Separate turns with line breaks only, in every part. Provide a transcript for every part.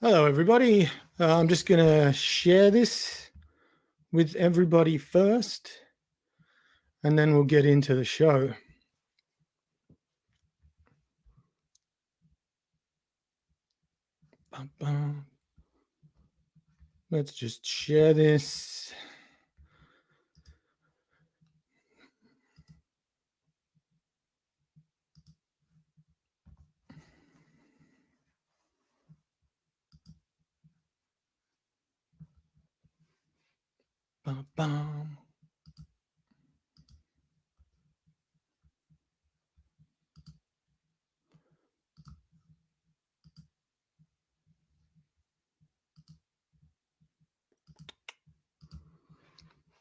Hello, everybody. I'm just going to share this with everybody first, and then we'll get into the show. Let's just share this. Bum.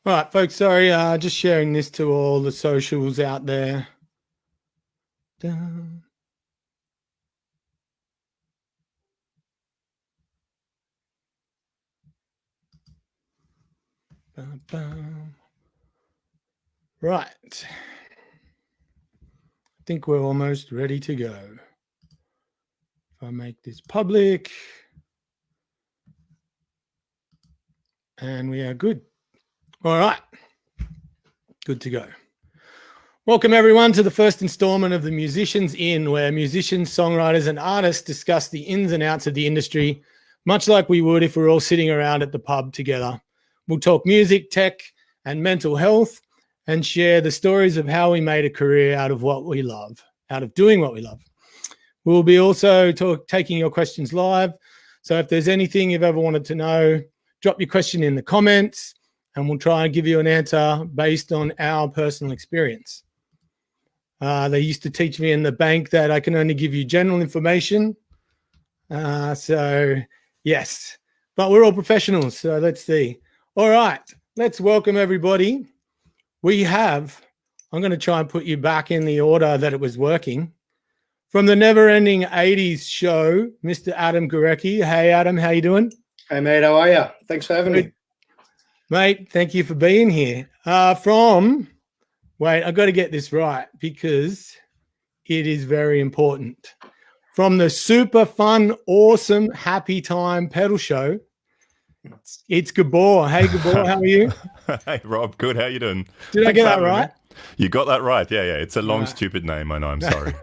All right, folks, sorry, just sharing this to all the socials out there. Dun. Bum, bum. Right. I think we're almost ready to go. If I make this public. And we are good. All right. Good to go. Welcome, everyone, to the first installment of the Musicians In, where musicians, songwriters, and artists discuss the ins and outs of the industry, much like we would if we're all sitting around at the pub together. We'll talk music, tech, and mental health, and share the stories of how we made a career out of what we love, out of doing what we love. We'll be also taking your questions live. So if there's anything you've ever wanted to know, drop your question in the comments, and we'll try and give you an answer based on our personal experience. They used to teach me in the bank that I can only give you general information. So, yes, but we're all professionals, so let's see. All right, let's welcome everybody. I'm going to try and put you back in the order that it was working. From the never-ending 80s show, Mr. Adam Gorecki. Hey, Adam, how you doing?
Hey, mate, how are you? Thanks for having me.
Mate, thank you for being here. Wait, I've got to get this right because it is very important. From the super fun, awesome, happy time pedal show, it's GABOR. Hey, GABOR, how are you?
Hey, Rob, good. How you doing?
Did I get that right?
You got that right. Yeah. It's a long, stupid name. I know. I'm sorry.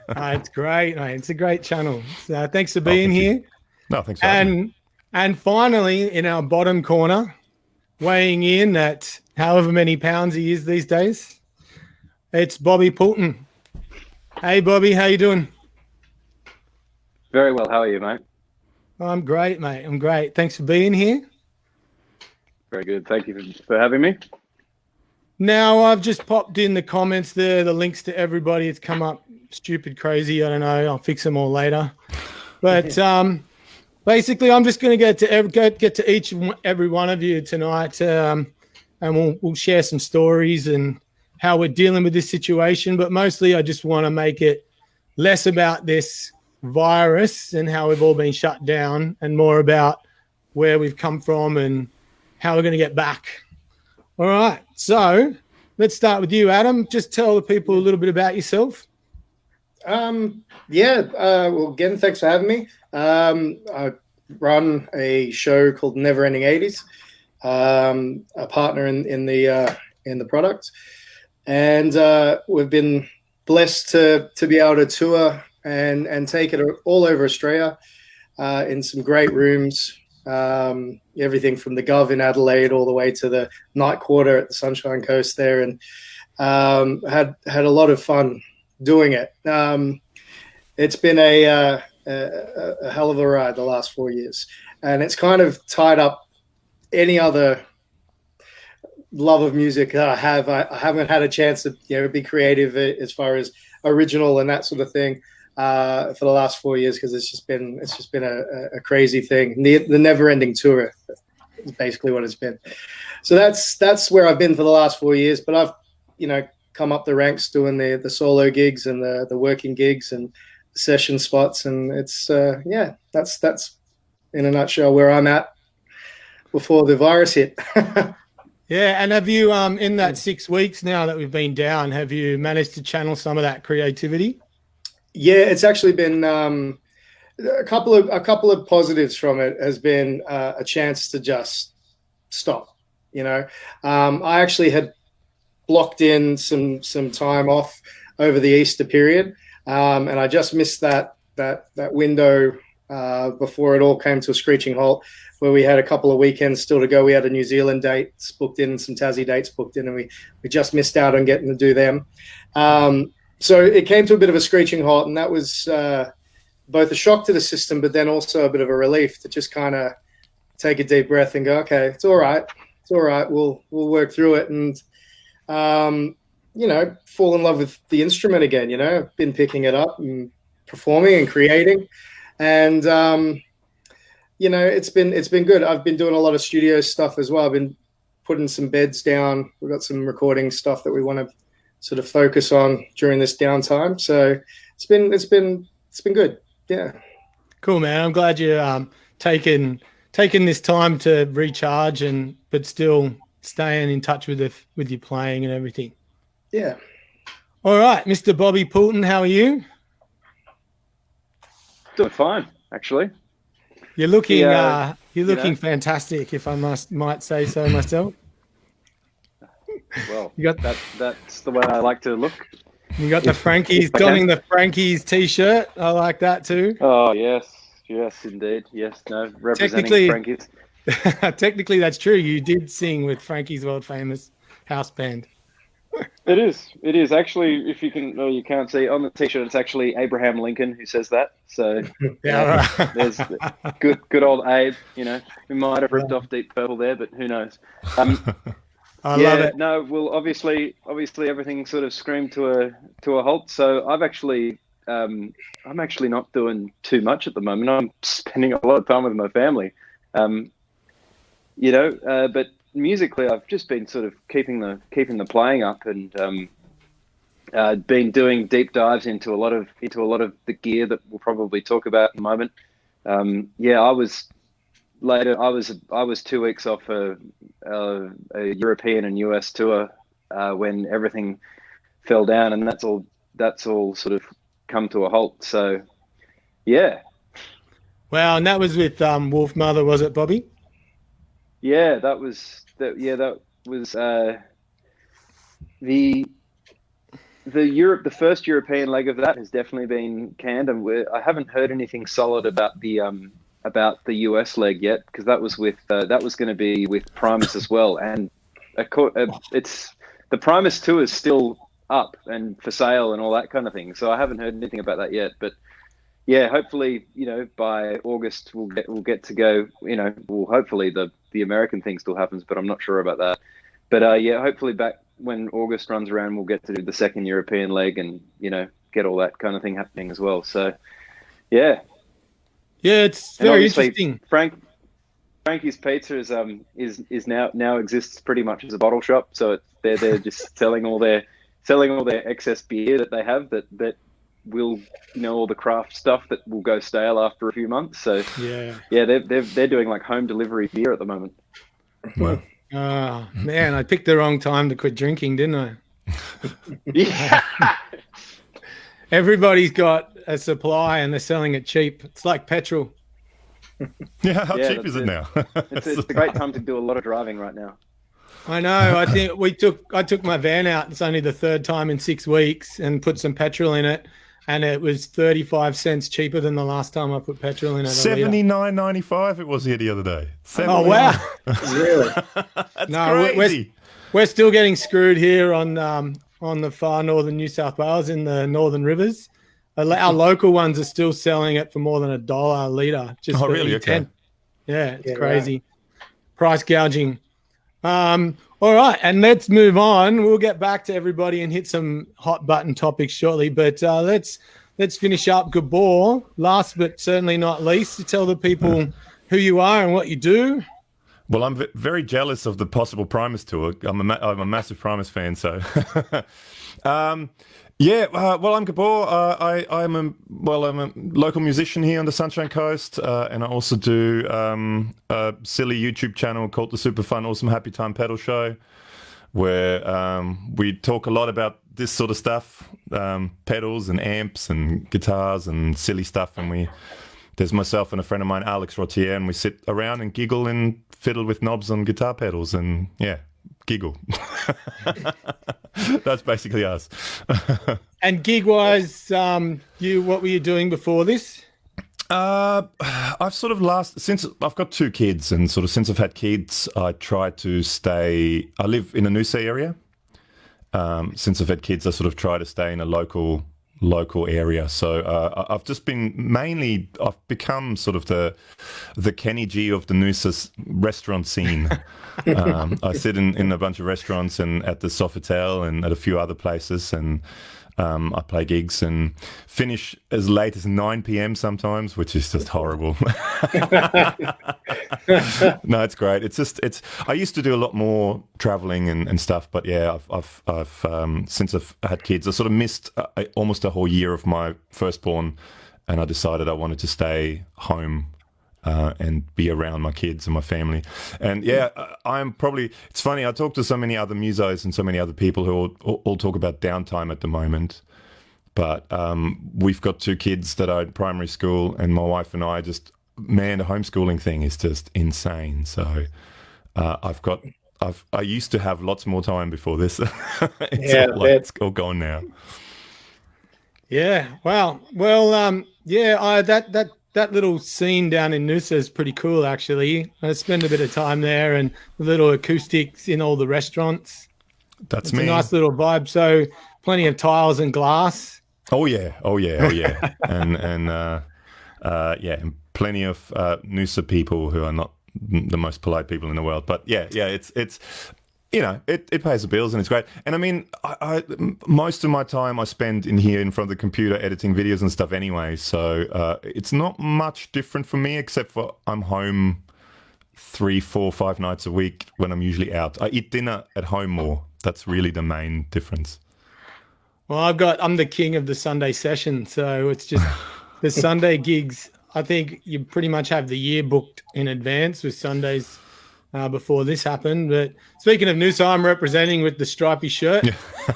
It's great, mate. It's a great channel. So thanks for being here.
No, thanks for having me.
And finally, in our bottom corner, weighing in at however many pounds he is these days, it's Bobby POULTON. Hey, Bobby, how you doing?
Very well. How are you, mate?
I'm great, mate. I'm great. Thanks for being here.
Very good. Thank you for having me.
Now, I've just popped in the comments there, the links to everybody. It's come up stupid crazy. I don't know. I'll fix them all later. But basically, I'm just going to get to each and every one of you tonight, and we'll share some stories and how we're dealing with this situation. But mostly, I just want to make it less about this virus and how we've all been shut down, and more about where we've come from and how we're going to get back. All right, so let's start with you, Adam. Just tell the people a little bit about yourself.
Well, again, thanks for having me. I run a show called Never Ending 80s, a partner in the product, and we've been blessed to be able to tour and take it all over Australia in some great rooms. Everything from the Gov in Adelaide all the way to the Night Quarter at the Sunshine Coast there, and had a lot of fun doing it. It's been a hell of a ride the last 4 years, and it's kind of tied up any other love of music that I have. I haven't had a chance to be creative as far as original and that sort of thing for the last 4 years, because it's just been a crazy thing. The never-ending tour is basically what it's been. So that's where I've been for the last 4 years. But I've come up the ranks doing the solo gigs and the working gigs and session spots, and it's that's in a nutshell where I'm at before the virus hit.
Yeah, and have you in that 6 weeks now that we've been down, have you managed to channel some of that creativity?
Yeah, it's actually been a couple of positives from it has been a chance to just stop. I actually had blocked in some time off over the Easter period, and I just missed that window before it all came to a screeching halt, where we had a couple of weekends still to go. We had a New Zealand dates booked in and some Tassie dates booked in, and we just missed out on getting to do them. So it came to a bit of a screeching halt, and that was both a shock to the system, but then also a bit of a relief to just kind of take a deep breath and go, okay, it's all right. It's all right. We'll work through it. And, fall in love with the instrument again. I've been picking it up and performing and creating. And, it's been good. I've been doing a lot of studio stuff as well. I've been putting some beds down. We've got some recording stuff that we want to sort of focus on during this downtime. So it's been good. Yeah.
Cool, man. I'm glad you're taking this time to recharge but still staying in touch with your playing and everything.
Yeah.
All right, Mr. Bobby Poulton, how are you?
Doing fine, actually.
You're looking fantastic, if I might say so myself.
Well, that's the way I like to look.
You got the Frankie's, donning the Frankie's t-shirt. I like that too.
Oh, yes, indeed. Yes, no, representing Frankie's.
Technically, that's true. You did sing with Frankie's world famous house band.
It is actually. If you can, you can't see on the t-shirt. It's actually Abraham Lincoln who says that. So
yeah, right.
There's good old Abe. We might have ripped off Deep Purple there, but who knows?
I love it.
No, well, obviously, everything sort of screamed to a halt. So I'm actually not doing too much at the moment. I'm spending a lot of time with my family. But musically, I've just been sort of keeping the playing up, and been doing deep dives into a lot of the gear that we'll probably talk about in a moment. I was 2 weeks off a European and US tour when everything fell down, and that's all sort of come to a halt. So, yeah. Wow,
and that was with Wolfmother, was it, Bobby?
Yeah, that was the first European leg of that has definitely been canned, and I haven't heard anything solid about the US leg yet, because that was going to be with Primus as well, and it's the Primus tour is still up and for sale and all that kind of thing. So I haven't heard anything about that yet, but yeah, hopefully by August we'll get to go. Hopefully the American thing still happens, but I'm not sure about that. But hopefully back when August runs around, we'll get to do the second European leg and get all that kind of thing happening as well. So yeah. Yeah,
it's very interesting.
Frankie's Pizza is now exists pretty much as a bottle shop. So they're just selling all their excess beer that they have that will all the craft stuff that will go stale after a few months. So yeah, they're doing like home delivery beer at the moment.
Wow.
Oh man, I picked the wrong time to quit drinking, didn't I?
Yeah.
Everybody's got a supply and they're selling it cheap. It's like petrol.
Yeah, how cheap is it now?
It's a great time to do a lot of driving right now.
I know. I think I took my van out. It's only the third time in 6 weeks, and put some petrol in it, and it was 35 cents cheaper than the last time I put petrol in it.
$79.95 it was here the other day.
Oh wow!
Really?
That's crazy.
We're still getting screwed here on the far northern New South Wales in the northern rivers. Our local ones are still selling it for more than $1 a litre. Just for
really?
E10.
Okay.
Yeah, it's crazy. Right. Price gouging. All right, and let's move on. We'll get back to everybody and hit some hot button topics shortly. But let's finish up GABOR. Last but certainly not least, to tell the people who you are and what you do.
Well, I'm very jealous of the possible Primus tour. I'm a massive Primus fan, so. I'm GABOR. I'm a local musician here on the Sunshine Coast, and I also do a silly YouTube channel called the SuperFunAwesomeHappyTime Pedal Show, where we talk a lot about this sort of stuff, pedals and amps and guitars and silly stuff, and we there's myself and a friend of mine, Alex Rotier, and we sit around and giggle and fiddle with knobs on guitar pedals and, yeah, giggle. That's basically us.
And gig-wise, what were you doing before this?
I've sort of since I've got 2 kids, and sort of since I've had kids, I try to stay. I live in the Noosa area. Since I've had kids, I sort of try to stay in a local area. So I've just been I've become sort of the Kenny G of the Noosa restaurant scene. I sit in a bunch of restaurants and at the Sofitel and at a few other places, and I play gigs and finish as late as 9 p.m. sometimes, which is just horrible. No, it's great. I used to do a lot more traveling and stuff, but yeah, I've since I've had kids, I sort of missed almost a whole year of my firstborn, and I decided I wanted to stay home and be around my kids and my family. And yeah, it's funny, I talk to so many other musos and so many other people who all talk about downtime at the moment. But we've got 2 kids that are in primary school, and my wife and I the homeschooling thing is just insane. So I used to have lots more time before this. It's all gone now.
Yeah. Wow. Well, yeah, that little scene down in Noosa is pretty cool, actually. I spend a bit of time there, and the little acoustics in all the restaurants.
It's
a nice little vibe. So plenty of tiles and glass.
Oh yeah. and plenty of Noosa people who are not the most polite people in the world. But yeah, it's it pays the bills and it's great. And I mean, I most of my time I spend in here in front of the computer editing videos and stuff anyway. So it's not much different for me, except for I'm home 3, 4, 5 nights a week when I'm usually out. I eat dinner at home more. That's really the main difference.
Well, I'm the king of the Sunday session. So it's just the Sunday gigs. I think you pretty much have the year booked in advance with Sundays before this happened. But speaking of Noosa, I'm representing with the stripy shirt.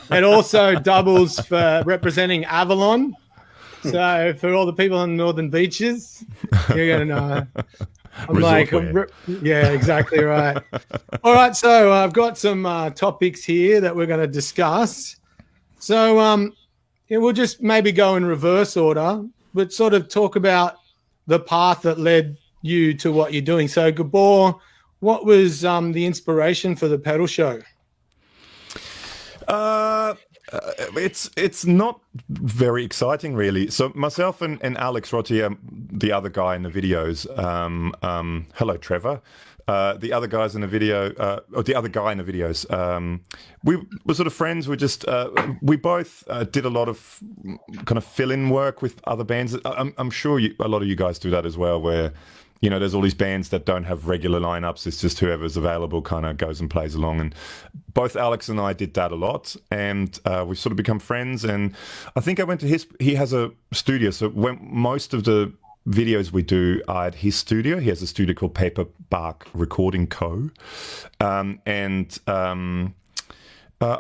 It also doubles for representing Avalon. So for all the people on the northern beaches, you're going to know. Yeah, exactly right. All right, so I've got some topics here that we're going to discuss. So we'll just maybe go in reverse order, but sort of talk about the path that led you to what you're doing. So Gabor, what was the inspiration for the pedal show?
It's not very exciting, really. So myself and Alex Rotier, the other guy in the videos, hello Trevor, the other guys in the video, or the other guy in the videos, we were sort of friends. We both did a lot of kind of fill-in work with other bands. I'm sure a lot of you guys do that as well, where there's all these bands that don't have regular lineups. It's just whoever's available kind of goes and plays along. And both Alex and I did that a lot, and we've sort of become friends. And I think I went to he has a studio. So when most of the videos we do are at his studio. He has a studio called Paper Bark Recording Co. I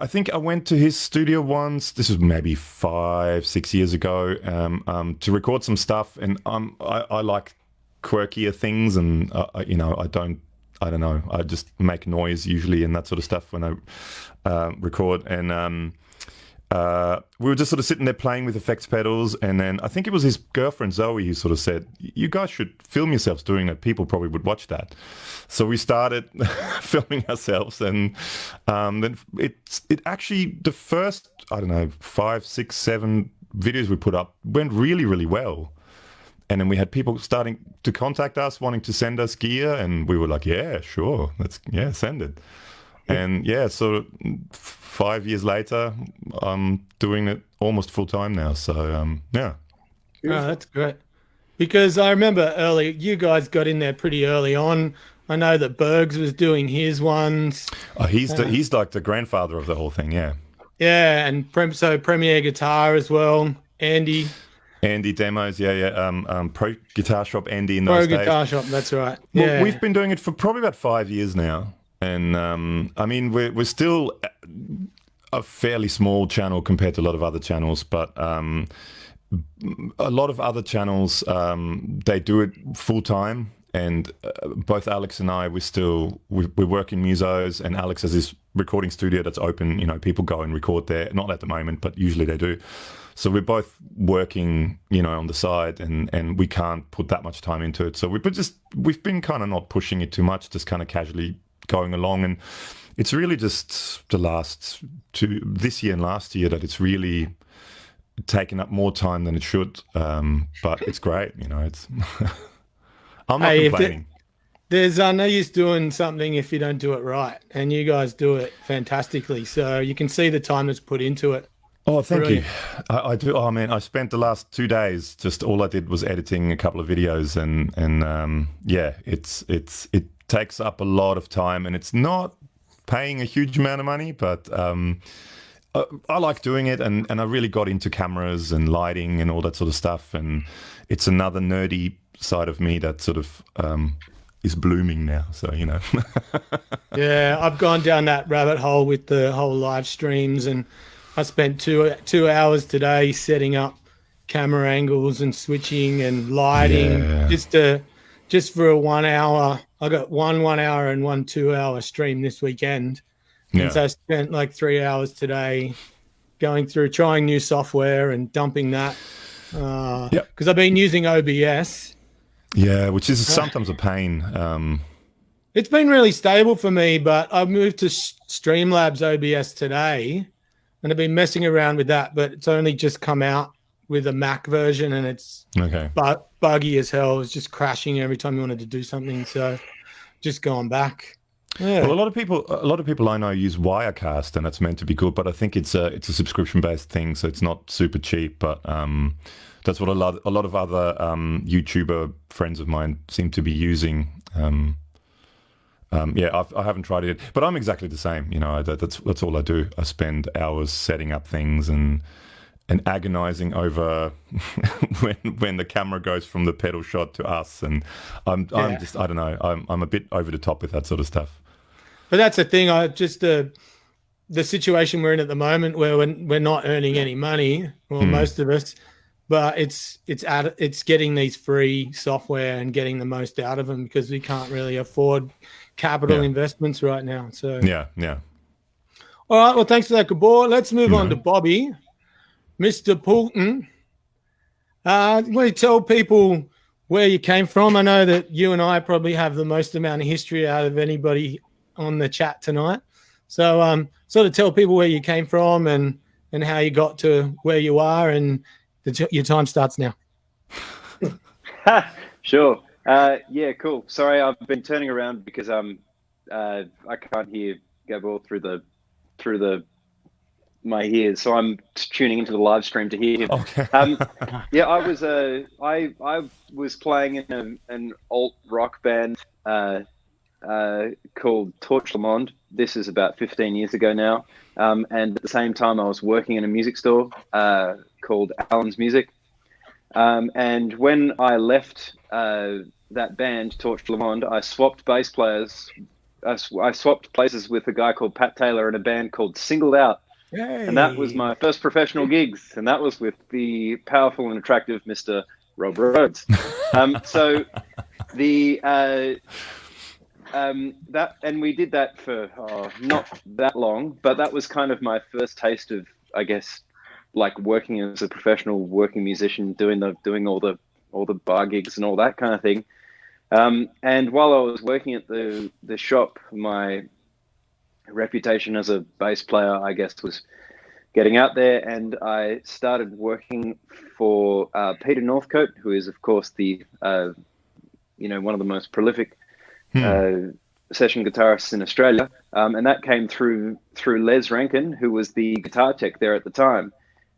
think I went to his studio once. This was maybe 5-6 years ago to record some stuff. And I like quirkier things, and I don't know, I just make noise usually and that sort of stuff when I record. And we were just sort of sitting there playing with effects pedals, and then I think it was his girlfriend Zoe who sort of said, you guys should film yourselves doing it, people probably would watch that. So we started filming ourselves, and then it actually, the first, I don't know, 5, 6, 7 videos we put up went really, really well. And then we had people starting to contact us, wanting to send us gear, and we were like, yeah, sure, send it. And yeah, so 5 years later, I'm doing it almost full time now. So yeah.
Oh, that's great. Because I remember early, you guys got in there pretty early on. I know that Bergs was doing his ones.
Oh, he's like the grandfather of the whole thing, yeah.
Yeah, and so Premier Guitar as well, Andy
demos, Pro Guitar Shop Andy in those days.
Pro Guitar Shop, that's right.
Well,
yeah.
We've been doing it for probably about 5 years now. And I mean, we're still a fairly small channel compared to a lot of other channels, but a lot of other channels, they do it full time, and both Alex and I, we work in musos, and Alex has this recording studio that's open. You know, people go and record there. Not at the moment, but usually they do. So we're both working, you know, on the side, and we can't put that much time into it. So we've been kind of not pushing it too much, just kind of casually going along. And it's really just this year and last year that it's really taken up more time than it should. But it's great, you know. It's I'm not complaining.
There's no use doing something if you don't do it right, and you guys do it fantastically. So you can see the time that's put into it.
Oh, thank you. I do. Oh man, I spent the last 2 days just all I did was editing a couple of videos, and yeah, it takes up a lot of time, and it's not paying a huge amount of money, but I like doing it, and I really got into cameras and lighting and all that sort of stuff, and it's another nerdy side of me that sort of is blooming now. So, you know.
Yeah, I've gone down that rabbit hole with the whole live streams, and I spent two hours today setting up camera angles and switching and lighting, just for a 1 hour. I got one 1 hour and one 2 hour stream this weekend.
Yeah.
And so I spent like 3 hours today going through trying new software and dumping that. Because I've been using OBS.
Yeah, which is sometimes a pain.
It's been really stable for me, but I moved to Streamlabs OBS today, and I've been messing around with that, but it's only just come out with a Mac version, and it's buggy as hell. It's just crashing every time you wanted to do something. So just going back. Yeah.
Well, a lot of people I know use Wirecast, and it's meant to be good, but I think it's a subscription-based thing, so it's not super cheap. But that's what a lot of other YouTuber friends of mine seem to be using. I haven't tried it, but I'm exactly the same. You know, that's all I do. I spend hours setting up things and agonizing over when the camera goes from the pedal shot to us, and I'm just, I don't know, I'm a bit over the top with that sort of stuff.
But that's the thing. The situation we're in at the moment, where we're not earning any money, well, most of us, but it's getting these free software and getting the most out of them, because we can't really afford capital investments right now. So
yeah.
All right. Well, thanks for that, Gabor. Let's move on to Bobby, Mr. POULTON. Want to tell people where you came from? I know that you and I probably have the most amount of history out of anybody on the chat tonight. So sort of tell people where you came from and how you got to where you are, and your time starts now.
Sure. Yeah, cool. Sorry, I've been turning around because I can't hear Gabor through my ears, so I'm tuning into the live stream to hear him.
Okay.
Yeah, I was playing in an alt rock band called Torch Le Monde. This is about 15 years ago now, and at the same time I was working in a music store called Alan's Music. And when I left that band, Torch Le Monde, I swapped bass players. I swapped places with a guy called Pat Taylor in a band called Singled Out.
Yay.
And that was my first professional gigs. And that was with the powerful and attractive Mr. Rob Rhodes. So and we did that for not that long, but that was kind of my first taste of, I guess, like working as a professional working musician, doing all the bar gigs and all that kind of thing. And while I was working at the shop, my reputation as a bass player, I guess, was getting out there, and I started working for Peter Northcote, who is, of course, the one of the most prolific session guitarists in Australia, and that came through Les Rankin, who was the guitar tech there at the time.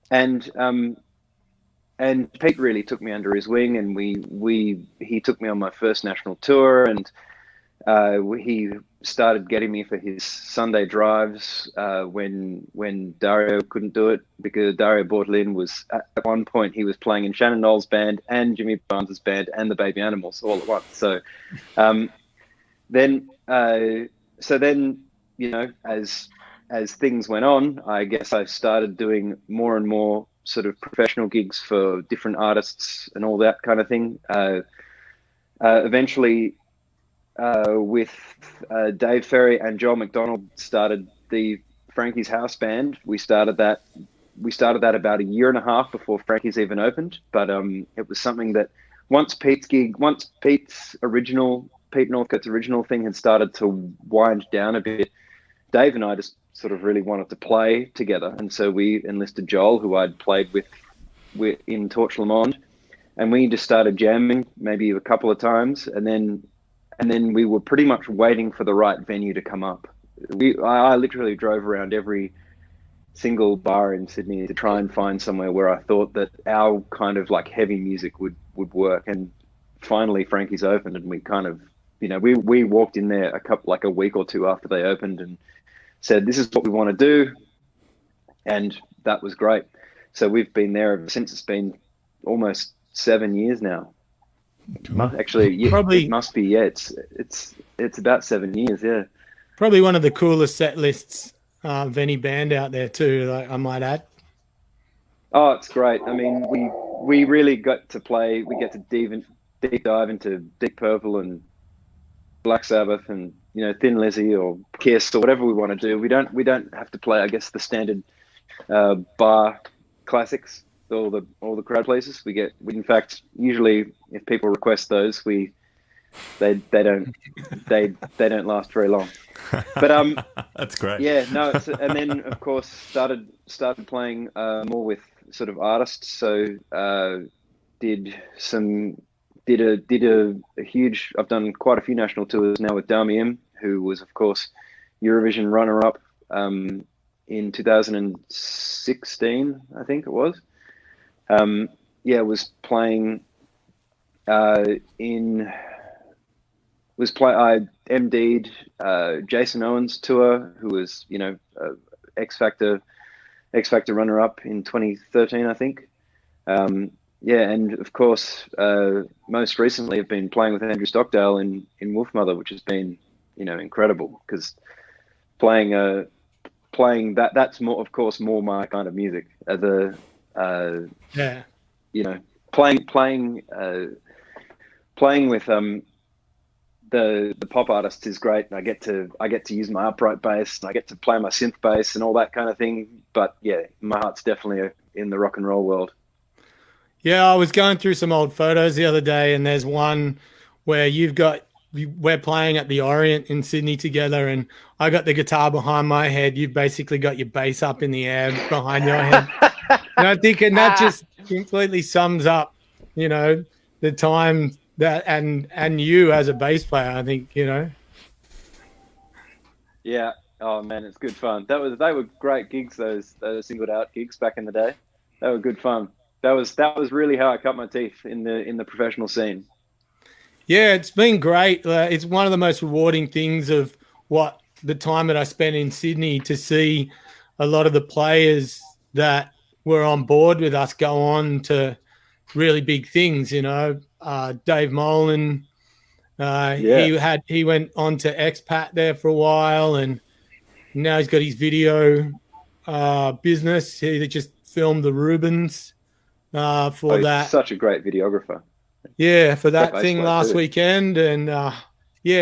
And Pete really took me under his wing, and he took me on my first national tour, and he started getting me for his Sunday drives when Dario couldn't do it, because Dario Bortolin was at one point he was playing in Shannon Knowles' band and Jimmy Barnes's band and the Baby Animals all at once. So then as things went on, I guess I started doing more and more sort of professional gigs for different artists and all that kind of thing. Eventually, with Dave Ferry and Joel McDonald started the Frankie's House Band. We started that about a year and a half before Frankie's even opened. But it was something that once Pete Northcote's original thing had started to wind down a bit, Dave and I just sort of really wanted to play together, and so we enlisted Joel, who I'd played with in Torch Le Monde, and we just started jamming maybe a couple of times, and then we were pretty much waiting for the right venue to come up. I literally drove around every single bar in Sydney to try and find somewhere where I thought that our kind of like heavy music would work, and finally Frankie's opened, and we kind of, we walked in there a week or two after they opened and said, this is what we want to do, and that was great. So we've been there ever since. It's been almost 7 years now. Actually, yeah,
Probably,
it must be. Yeah, it's about 7 years. Yeah,
probably one of the coolest set lists of any band out there too, I might add.
Oh, it's great. I mean, we really got to play. We get to deep dive into Deep Purple and Black Sabbath and Thin Lizzy or Kiss or whatever we want to do. We don't have to play, I guess, the standard bar classics, all the crowd places. We in fact, usually if people request those, they don't last very long. But
that's great.
Yeah, no. And then of course started playing more with sort of artists. So did a huge. I've done quite a few national tours now with Dami, who was of course Eurovision runner-up in 2016, I think it was. Was playing I MD'd Jason Owen's tour, who was X Factor runner-up in 2013, I think. And of course, most recently I've been playing with Andrew Stockdale in Wolfmother, which has been incredible, because playing that's more, of course, more my kind of music. As a playing with the pop artists is great, and I get to use my upright bass, and I get to play my synth bass and all that kind of thing. But yeah, my heart's definitely in the rock and roll world.
Yeah, I was going through some old photos the other day, and there's one where we're playing at the Orient in Sydney together, and I got the guitar behind my head. You've basically got your bass up in the air behind your head. And I think, and that just completely sums up, the time that and you as a bass player, I think,
Yeah. Oh man, it's good fun. They were great gigs. Those singled out gigs back in the day. They were good fun. That was really how I cut my teeth in the professional scene.
Yeah, it's been great. It's one of the most rewarding things of the time that I spent in Sydney, to see a lot of the players that were on board with us go on to really big things. Dave Molan, he went on to Expat there for a while, and now he's got his video business. He just filmed the Rubens for that.
Such a great videographer.
Yeah, for that thing last weekend. And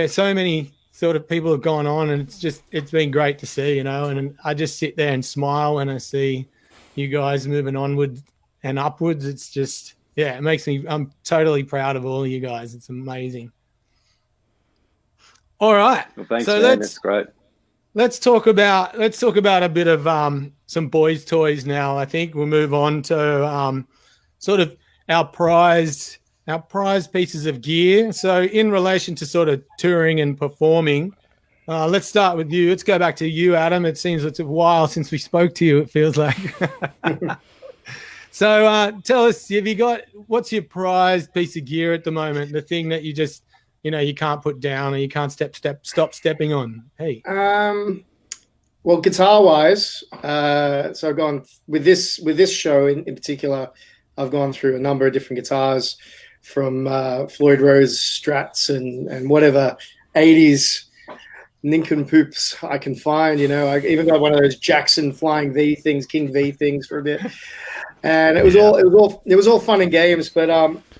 so many sort of people have gone on, and it's been great to see, and I just sit there and smile when I see you guys moving onwards and upwards. It's just, it makes me, I'm totally proud of all of you guys. It's amazing. All right.
Well, thanks, so man. That's great.
Let's talk about a bit of some boys' toys now. I think we'll move on to sort of our prized pieces of gear. So in relation to sort of touring and performing, let's start with you. Let's go back to you, Adam. It seems it's a while since we spoke to you, it feels like. So tell us, what's your prized piece of gear at the moment, the thing that you just, you can't put down or you can't stop stepping on? Hey.
Well, guitar-wise, so I've gone with this show in particular. I've gone through a number of different guitars, from Floyd Rose Strats and whatever 80s nincompoops I can find. I even got one of those Jackson Flying V things, King V things for a bit. and it was all fun and games. But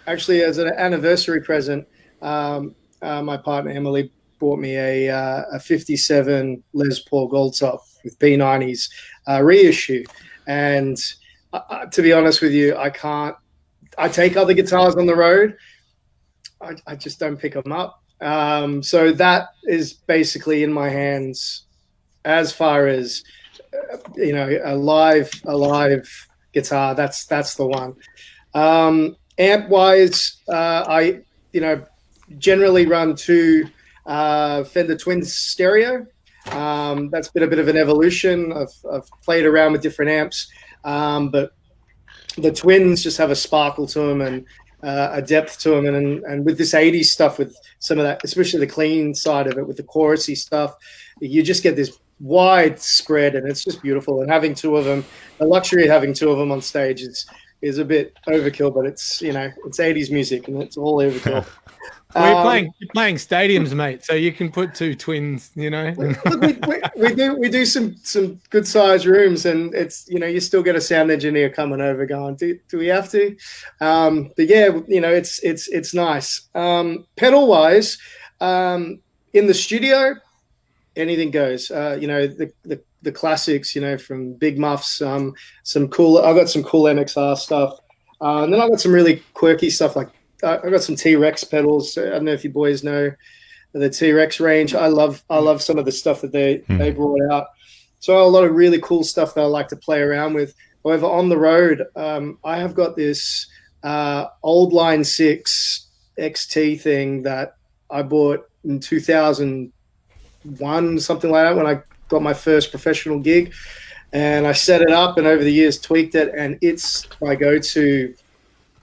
actually, as an anniversary present, my partner Emily bought me a 57 Les Paul Gold Top with P90s reissue, and to be honest with you, I take other guitars on the road. I just don't pick them up. So that is basically in my hands as far as a live guitar. That's the one. Amp wise, I generally run two Fender Twins stereo. That's been a bit of an evolution. I've played around with different amps, but the Twins just have a sparkle to them and a depth to them, and with this 80s stuff, with some of that, especially the clean side of it, with the chorusy stuff, you just get this wide spread, and it's just beautiful. And having two of them, the luxury of having two of them on stage is a bit overkill, but it's 80s music and it's all overkill.
Well, you're playing stadiums, mate, so you can put two Twins, Look,
we do some good sized rooms, and it's you still get a sound engineer coming over going, do we have to? But yeah, it's nice. Pedal wise, in the studio, anything goes. The classics, from Big Muffs, some cool. I've got some cool MXR stuff, and then I've got some really quirky stuff like. I've got some T-Rex pedals. I don't know if you boys know the T-Rex range. I love some of the stuff that they brought out. So a lot of really cool stuff that I like to play around with. However, on the road, I have got this old Line 6 XT thing that I bought in 2001, something like that, when I got my first professional gig. And I set it up and over the years tweaked it, and it's my go-to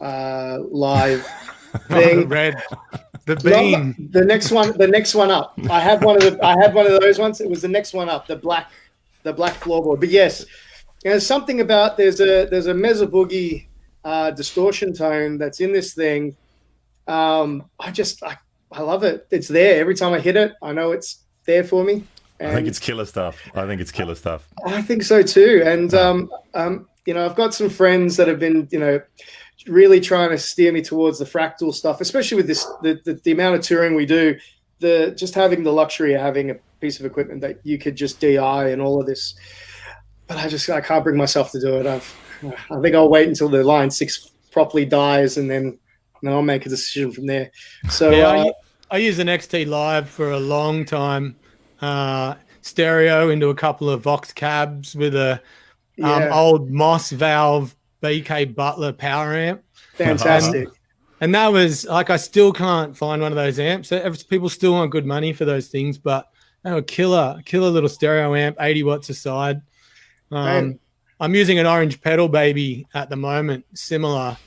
live thing.
The beam.
The next one up. I had one of those ones. It was the next one up, the black floorboard. But yes, there's something about there's a Mezzo Boogie distortion tone that's in this thing. I love it. It's there every time I hit it. I know it's there for me.
I think it's killer stuff. I think
so too. And I've got some friends that have been really trying to steer me towards the fractal stuff, especially with this the amount of touring we do. Just having the luxury of having a piece of equipment that you could just DI and all of this, but I can't bring myself to do it. I think I'll wait until the Line 6 properly dies, and then I'll make a decision from there. So
yeah, I use an XT Live for a long time, stereo into a couple of Vox cabs with a old Moss Valve BK Butler power amp.
Fantastic.
And that was I still can't find one of those amps. People still want good money for those things, but they were killer little stereo amp, 80 watts a side. I'm using an Orange Pedal Baby at the moment, similar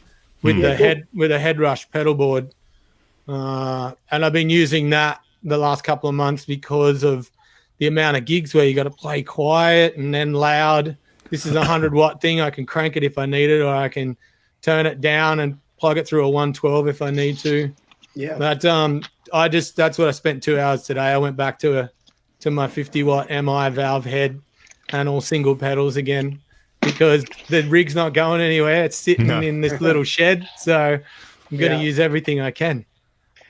with a head rush pedal board. And I've been using that the last couple of months because of the amount of gigs where you got to play quiet and then loud. This is a 100-watt thing. I can crank it if I need it, or I can turn it down and plug it through a 112 if I need to.
Yeah.
But that's what I spent 2 hours today. I went back to my 50-watt MI valve head and all single pedals again because the rig's not going anywhere. It's sitting in this little shed, so I'm going to use everything I can.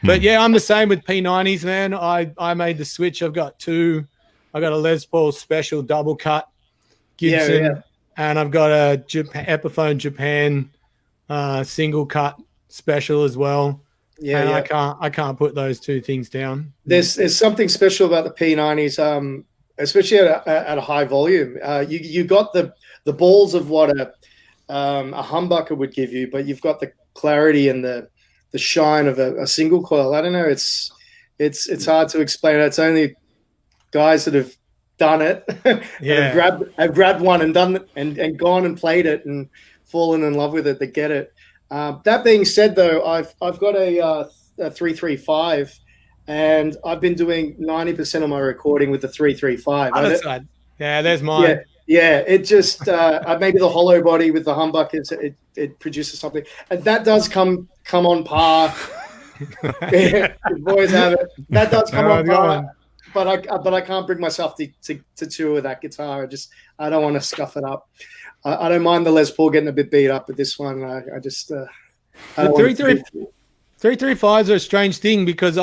But yeah, I'm the same with P90s, man. I made the switch. I've got two. I got a Les Paul Special double cut Gibson, and I've got a Epiphone Japan single cut special as well. Yeah, and I can't put those two things down.
There's something special about the P90s, especially at a high volume. You got the balls of what a humbucker would give you, but you've got the clarity and the shine of a single coil. I don't know. It's hard to explain. It's only guys that have done it. have grabbed one and done it and gone and played it and fallen in love with it that get it. That being said, though, I've got a 335, and I've been doing 90% of my recording with the 335.
Other side. Yeah, there's mine.
Yeah. It just maybe the hollow body with the humbuckers, it produces something, and that does come on par. Boys have it. That does come on par. but I can't bring myself to tour with that guitar. I don't want to scuff it up. I don't mind the Les Paul getting a bit beat up, but this one I just I don't want it to be-
335s are a strange thing because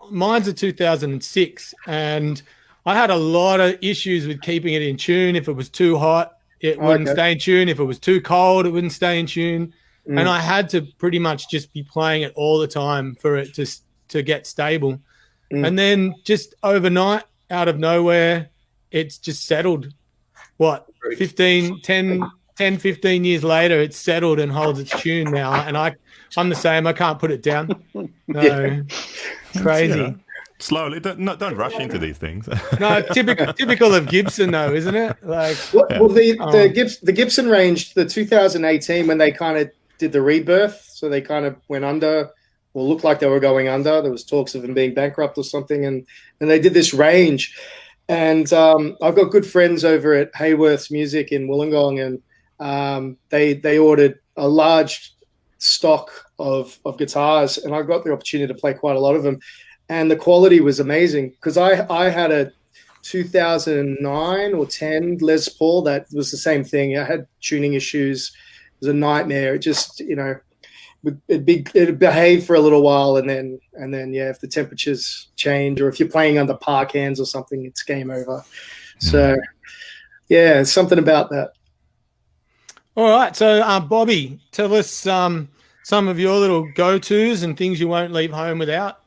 mine's a 2006 and I had a lot of issues with keeping it in tune. If it was too hot, it wouldn't stay in tune. If it was too cold, it wouldn't stay in tune. And I had to pretty much just be playing it all the time for it to get stable. And then just overnight, out of nowhere, it's just settled. What, 15 years later, it's settled and holds its tune now. And I'm the same. I can't put it down. No, it's crazy.
Yeah. Slowly, don't rush into these things.
No, typical of Gibson, though, isn't it? Like,
well, the Gibson range, the 2018, when they kind of did the rebirth, so they kind of went under, or looked like they were going under. There was talks of them being bankrupt or something, and they did this range. And I've got good friends over at Hayworth's Music in Wollongong, and they ordered a large stock of guitars, and I got the opportunity to play quite a lot of them. And the quality was amazing because I had a 2009 or 10 Les Paul that was the same thing. I had tuning issues. It was a nightmare. It just, it'd behave for a little while, and then if the temperatures change or if you're playing under park hands or something, it's game over. So yeah, something about that.
All right. So Bobby, tell us some of your little go-tos and things you won't leave home without.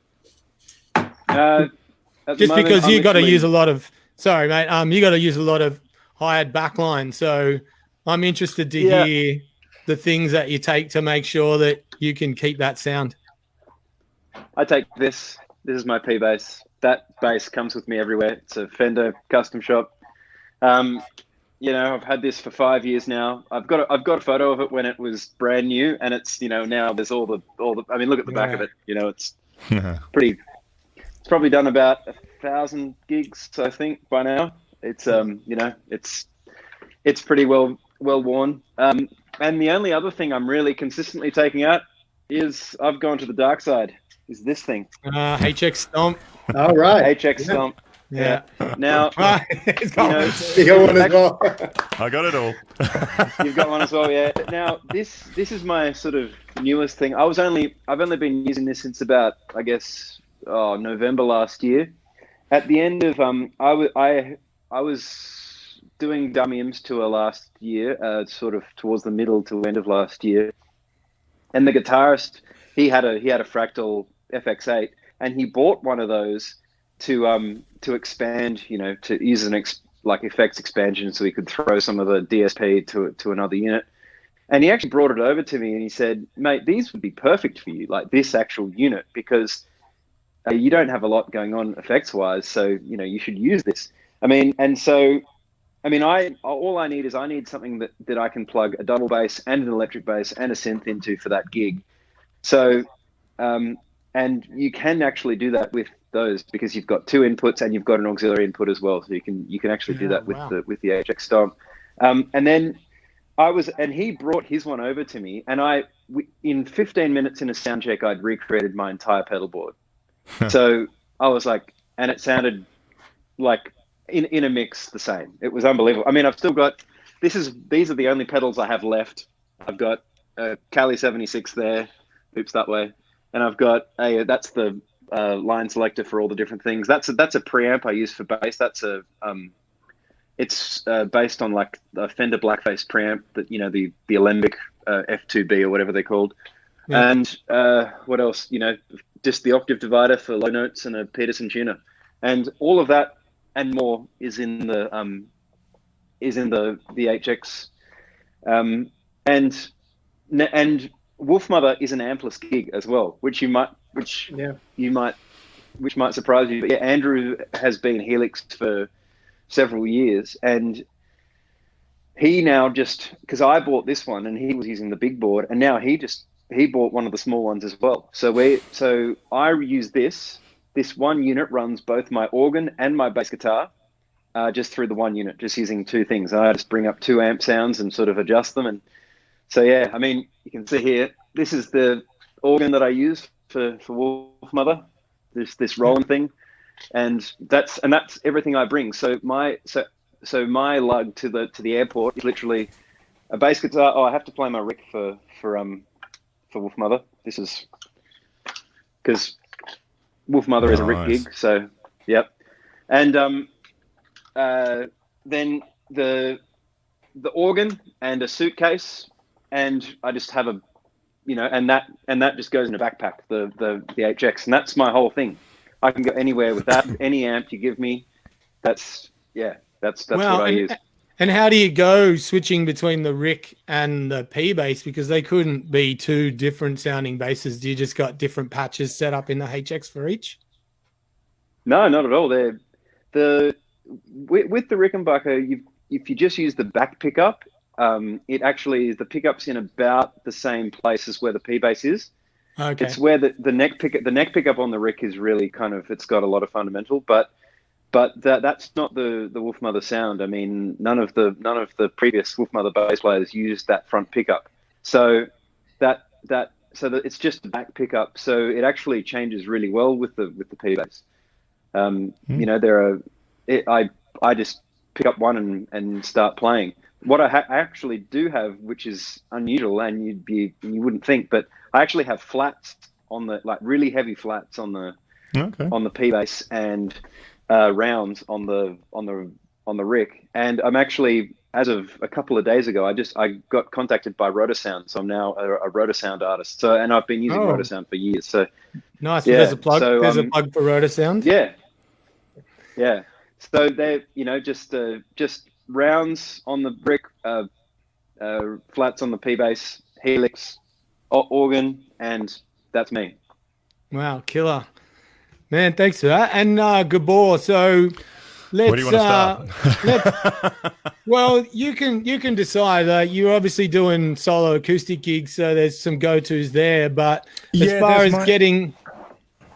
Just because you got to use a lot of, sorry, mate, you got to use a lot of hired backline. So I'm interested to hear the things that you take to make sure that you can keep that sound.
I take this. This is my P bass. That bass comes with me everywhere. It's a Fender custom shop. I've had this for 5 years now. I've got a photo of it when it was brand new, and it's now there's all the. I mean, look at the back of it. It's pretty. It's probably done about 1,000 gigs, I think, by now. It's it's pretty well worn. And the only other thing I'm really consistently taking out is I've gone to the dark side. Is this thing?
HX Stomp.
All right.
HX Stomp.
Yeah.
Now,
you got one as well.
I got it all.
You've got one as well, yeah. Now, this is my sort of newest thing. I've only been using this since about, I guess, November last year. At the end of I was doing Dummy Im's tour last year, sort of towards the middle to end of last year, and the guitarist he had a Fractal FX8, and he bought one of those to expand, to use an effects expansion, so he could throw some of the DSP to another unit. And he actually brought it over to me, and he said, "Mate, these would be perfect for you, like this actual unit, because you don't have a lot going on effects wise, so you should use this." All I need something that I can plug a double bass and an electric bass and a synth into for that gig. So, and you can actually do that with those because you've got two inputs and you've got an auxiliary input as well. So you can actually do that with the HX Stomp. And then he brought his one over to me, and in 15 minutes in a sound check, I'd recreated my entire pedal board. So I was like, and it sounded like in a mix the same. It was unbelievable. I mean, I've still got, these are the only pedals I have left. I've got a Cali 76 there, oops, that way. And I've got that's the line selector for all the different things. That's a preamp I use for bass. That's it's based on like a Fender Blackface preamp that, the Alembic F2B or whatever they're called. Yeah. And what else? Just the octave divider for low notes and a Peterson tuner, and all of that and more is in the HX, and Wolfmother is an ampless gig as well, which might surprise you. But yeah, Andrew has been Helix for several years, and he now because I bought this one and he was using the big board, and now he bought one of the small ones as well. So I use this one unit runs both my organ and my bass guitar, just through the one unit, just using two things. I just bring up two amp sounds and sort of adjust them. And so, yeah, I mean, you can see here, this is the organ that I use for Wolfmother, this Roland thing. and that's everything I bring. So my lug to the airport is literally a bass guitar. Oh, I have to play my Rick for Wolfmother. This is because Wolfmother is a Rick gig. So yep, and then the organ and a suitcase, and I just have a, and that just goes in a backpack, the HX, and that's my whole thing. I can go anywhere with that. Any amp you give me, that's what I use.
And how do you go switching between the Rick and the P bass, because they couldn't be two different sounding basses? Do you just got different patches set up in the HX for each?
No, not at all. With the Rickenbacker, if you just use the back pickup, it actually is, the pickup's in about the same place as where the P bass is.
Okay.
It's where the neck pickup on the Rick is really it's got a lot of fundamental, but that's not the Wolfmother sound. I mean, none of the previous Wolfmother bass players used that front pickup. So it's just the back pickup. So it actually changes really well with the P bass. I just pick up one and start playing. What I actually do have, which is unusual, and you wouldn't think, but I actually have flats on the, like, really heavy flats on the P bass, and rounds on the Rick. And I'm actually, as of a couple of days ago, I got contacted by Rotosound, so I'm now a Rotosound artist. So, and I've been using Rotosound for years. So
nice.
Yeah,
there's a plug.
so,
there's a plug for Rotosound.
Yeah. So they're just rounds on the Rick, flats on the P bass, helix, organ, and that's me.
Wow, killer. Man, thanks for that. And GABOR, so let's...
Where do you want to start?
Well, you can decide. You're obviously doing solo acoustic gigs, so there's some go-tos there. But as far as getting...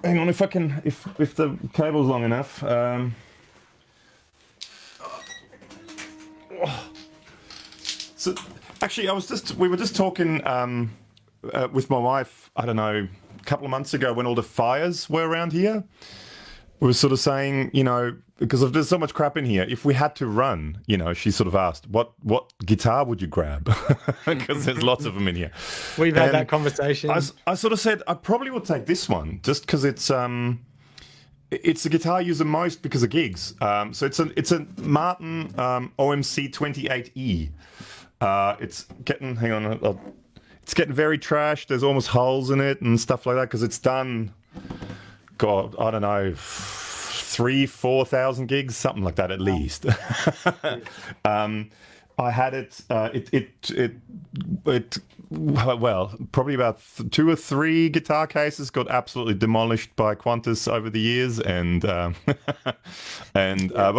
Hang on, if the cable's long enough. So actually, we were just talking with my wife, I don't know, a couple of months ago when all the fires were around here. We were sort of saying, because there's so much crap in here, if we had to run, she sort of asked, what guitar would you grab? Because there's lots of them in here.
We've had that conversation.
I sort of said I probably would take this one just because it's the guitar I use the most because of gigs. So it's a Martin OMC 28E. It's getting, hang on, it's getting very trashed. There's almost holes in it and stuff like that because it's done, God, I don't know, 3,000-4,000 gigs, something like that at least. I had it. Well, probably about 2 or 3 guitar cases got absolutely demolished by Qantas over the years, and but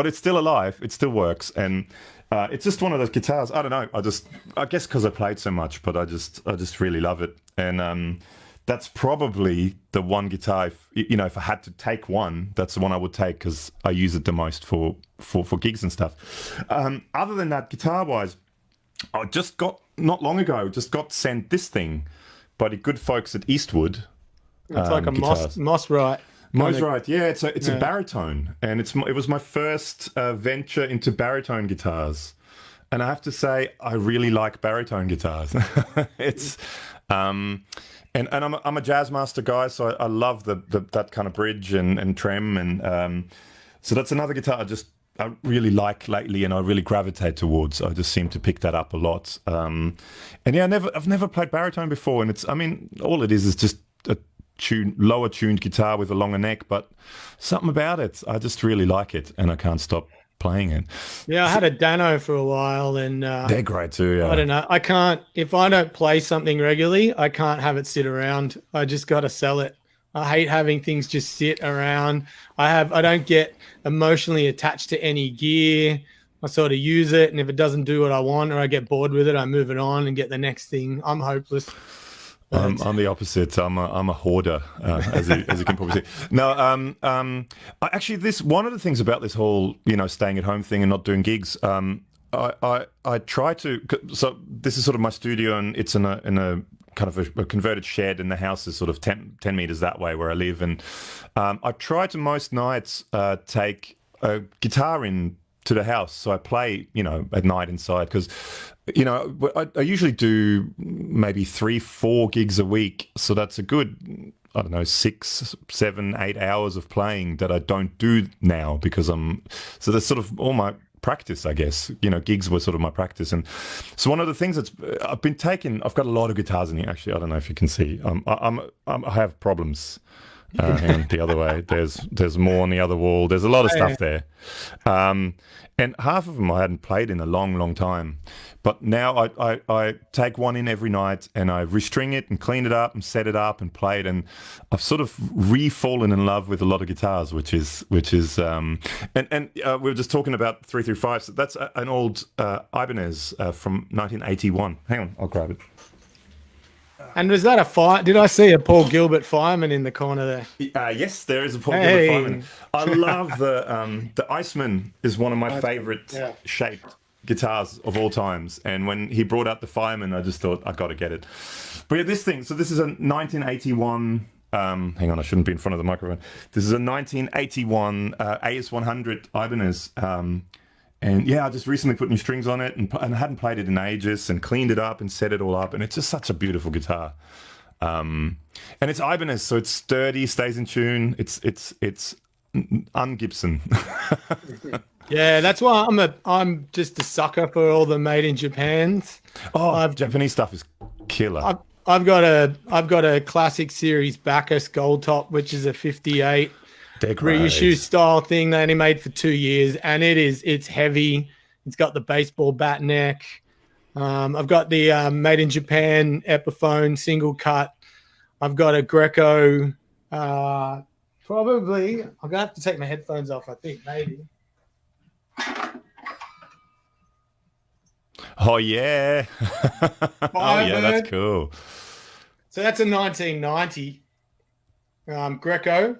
it's still alive. It still works, and it's just one of those guitars. I don't know. I guess because I played so much, but I just really love it, and that's probably the one guitar. If I had to take one, that's the one I would take because I use it the most for gigs and stuff. Other than that, guitar-wise, I just got not long ago sent this thing by the good folks at Eastwood.
It's like a Moss-Rite.
Moss-Rite, yeah. It's a baritone, and it was my first venture into baritone guitars, and I have to say I really like baritone guitars. It's And I'm a jazz master guy, so I love that kind of bridge and trem, and so that's another guitar I really like lately, and I really gravitate towards. I just seem to pick that up a lot. And yeah, I've never played baritone before, and all it is just a lower tuned guitar with a longer neck, but something about it, I just really like it, and I can't stop playing it.
Yeah, I had a Dano for a while, and
they're great too. Yeah.
I don't know. I can't, if I don't play something regularly, I can't have it sit around. I just got to sell it. I hate having things just sit around. I don't get emotionally attached to any gear. I sort of use it, and if it doesn't do what I want or I get bored with it, I move it on and get the next thing. I'm hopeless.
I'm the opposite. I'm a hoarder, as you can probably see. No, actually, one of the things about this whole, staying at home thing and not doing gigs, I try to. So this is sort of my studio, and it's in a kind of a converted shed, and the house is sort of 10 meters that way where I live. And I try to most nights take a guitar in to the house, so I play, at night inside, because I usually do maybe 3-4 gigs a week, so that's a good, I don't know, 6, 7, 8 hours of playing that I don't do now, because so that's sort of all my practice, I guess. Gigs were sort of my practice. And so one of the things I've got a lot of guitars in here, actually. I don't know if you can see. I have problems. Hang on, the other way. There's more on the other wall. There's a lot of stuff there. And half of them I hadn't played in a long, long time. But now I take one in every night, and I restring it and clean it up and set it up and play it. And I've sort of re-fallen in love with a lot of guitars, which is and we were just talking about 335. So that's an old Ibanez from 1981. Hang on, I'll grab it.
And was that a fire? Did I see a Paul Gilbert fireman in the corner there?
Yes, there is a Paul Gilbert fireman. I love the Iceman is one of my favorite shaped guitars of all times. And when he brought out the fireman, I just thought, I got to get it. But yeah, this thing. So this is a 1981. Hang on, I shouldn't be in front of the microphone. This is a 1981 AS100 Ibanez. And yeah, I just recently put new strings on it, and I hadn't played it in ages, and cleaned it up and set it all up, and it's just such a beautiful guitar. And it's Ibanez, so it's sturdy, stays in tune. It's un-Gibson.
Yeah, that's why I'm just a sucker for all the made in Japans.
Oh, Japanese stuff is killer.
I've got a classic series Bacchus Gold Top, which is a 58. Reissue style thing they only made for 2 years, and it's heavy. It's got the baseball bat neck. I've got the made in Japan Epiphone single cut. I've got a Greco. Probably I'm gonna have to take my headphones off. I think maybe.
Oh yeah. Oh yeah, that's cool.
So that's a 1990 Greco.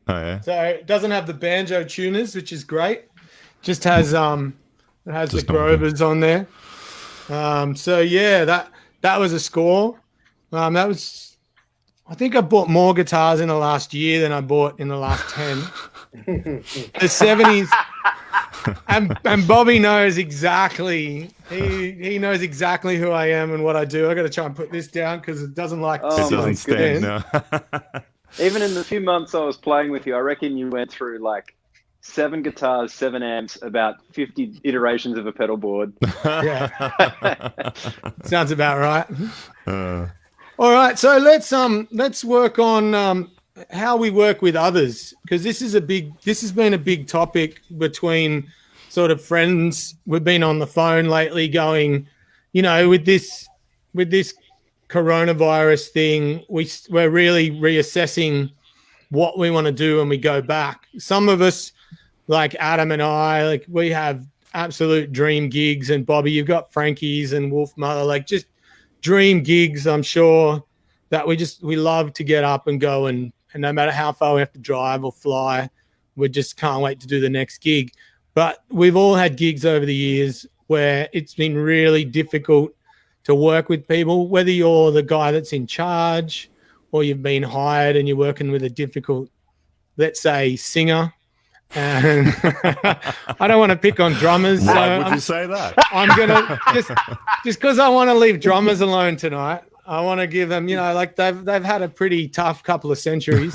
Oh yeah.
So it doesn't have the banjo tuners, which is great. Just has it has the Grovers on there. So yeah, that was a score. That was, I think I bought more guitars in the last year than I bought in the last 10. The 70s. And Bobby knows exactly. He knows exactly who I am and what I do. I got to try and put this down because it doesn't like.
Oh,
it doesn't stand. No.
Even in the few months I was playing with you, I reckon you went through like 7 guitars, 7 amps, about 50 iterations of a pedal board.
Yeah, sounds about right. All right, so let's work on how we work with others, because this has been a big topic between sort of friends. We've been on the phone lately, going, with this coronavirus thing, we're really reassessing what we want to do when we go back. Some of us, like Adam and I, like we have absolute dream gigs, and Bobby, you've got Frankie's and Wolfmother, like just dream gigs. I'm sure that we love to get up and go, and no matter how far we have to drive or fly, we just can't wait to do the next gig. But we've all had gigs over the years where it's been really difficult to work with people, whether you're the guy that's in charge or you've been hired and you're working with a difficult, let's say, singer. And I don't want to pick on drummers.
Why would you say that? I'm
going to just because I want to leave drummers alone tonight. I want to give them, like they've had a pretty tough couple of centuries.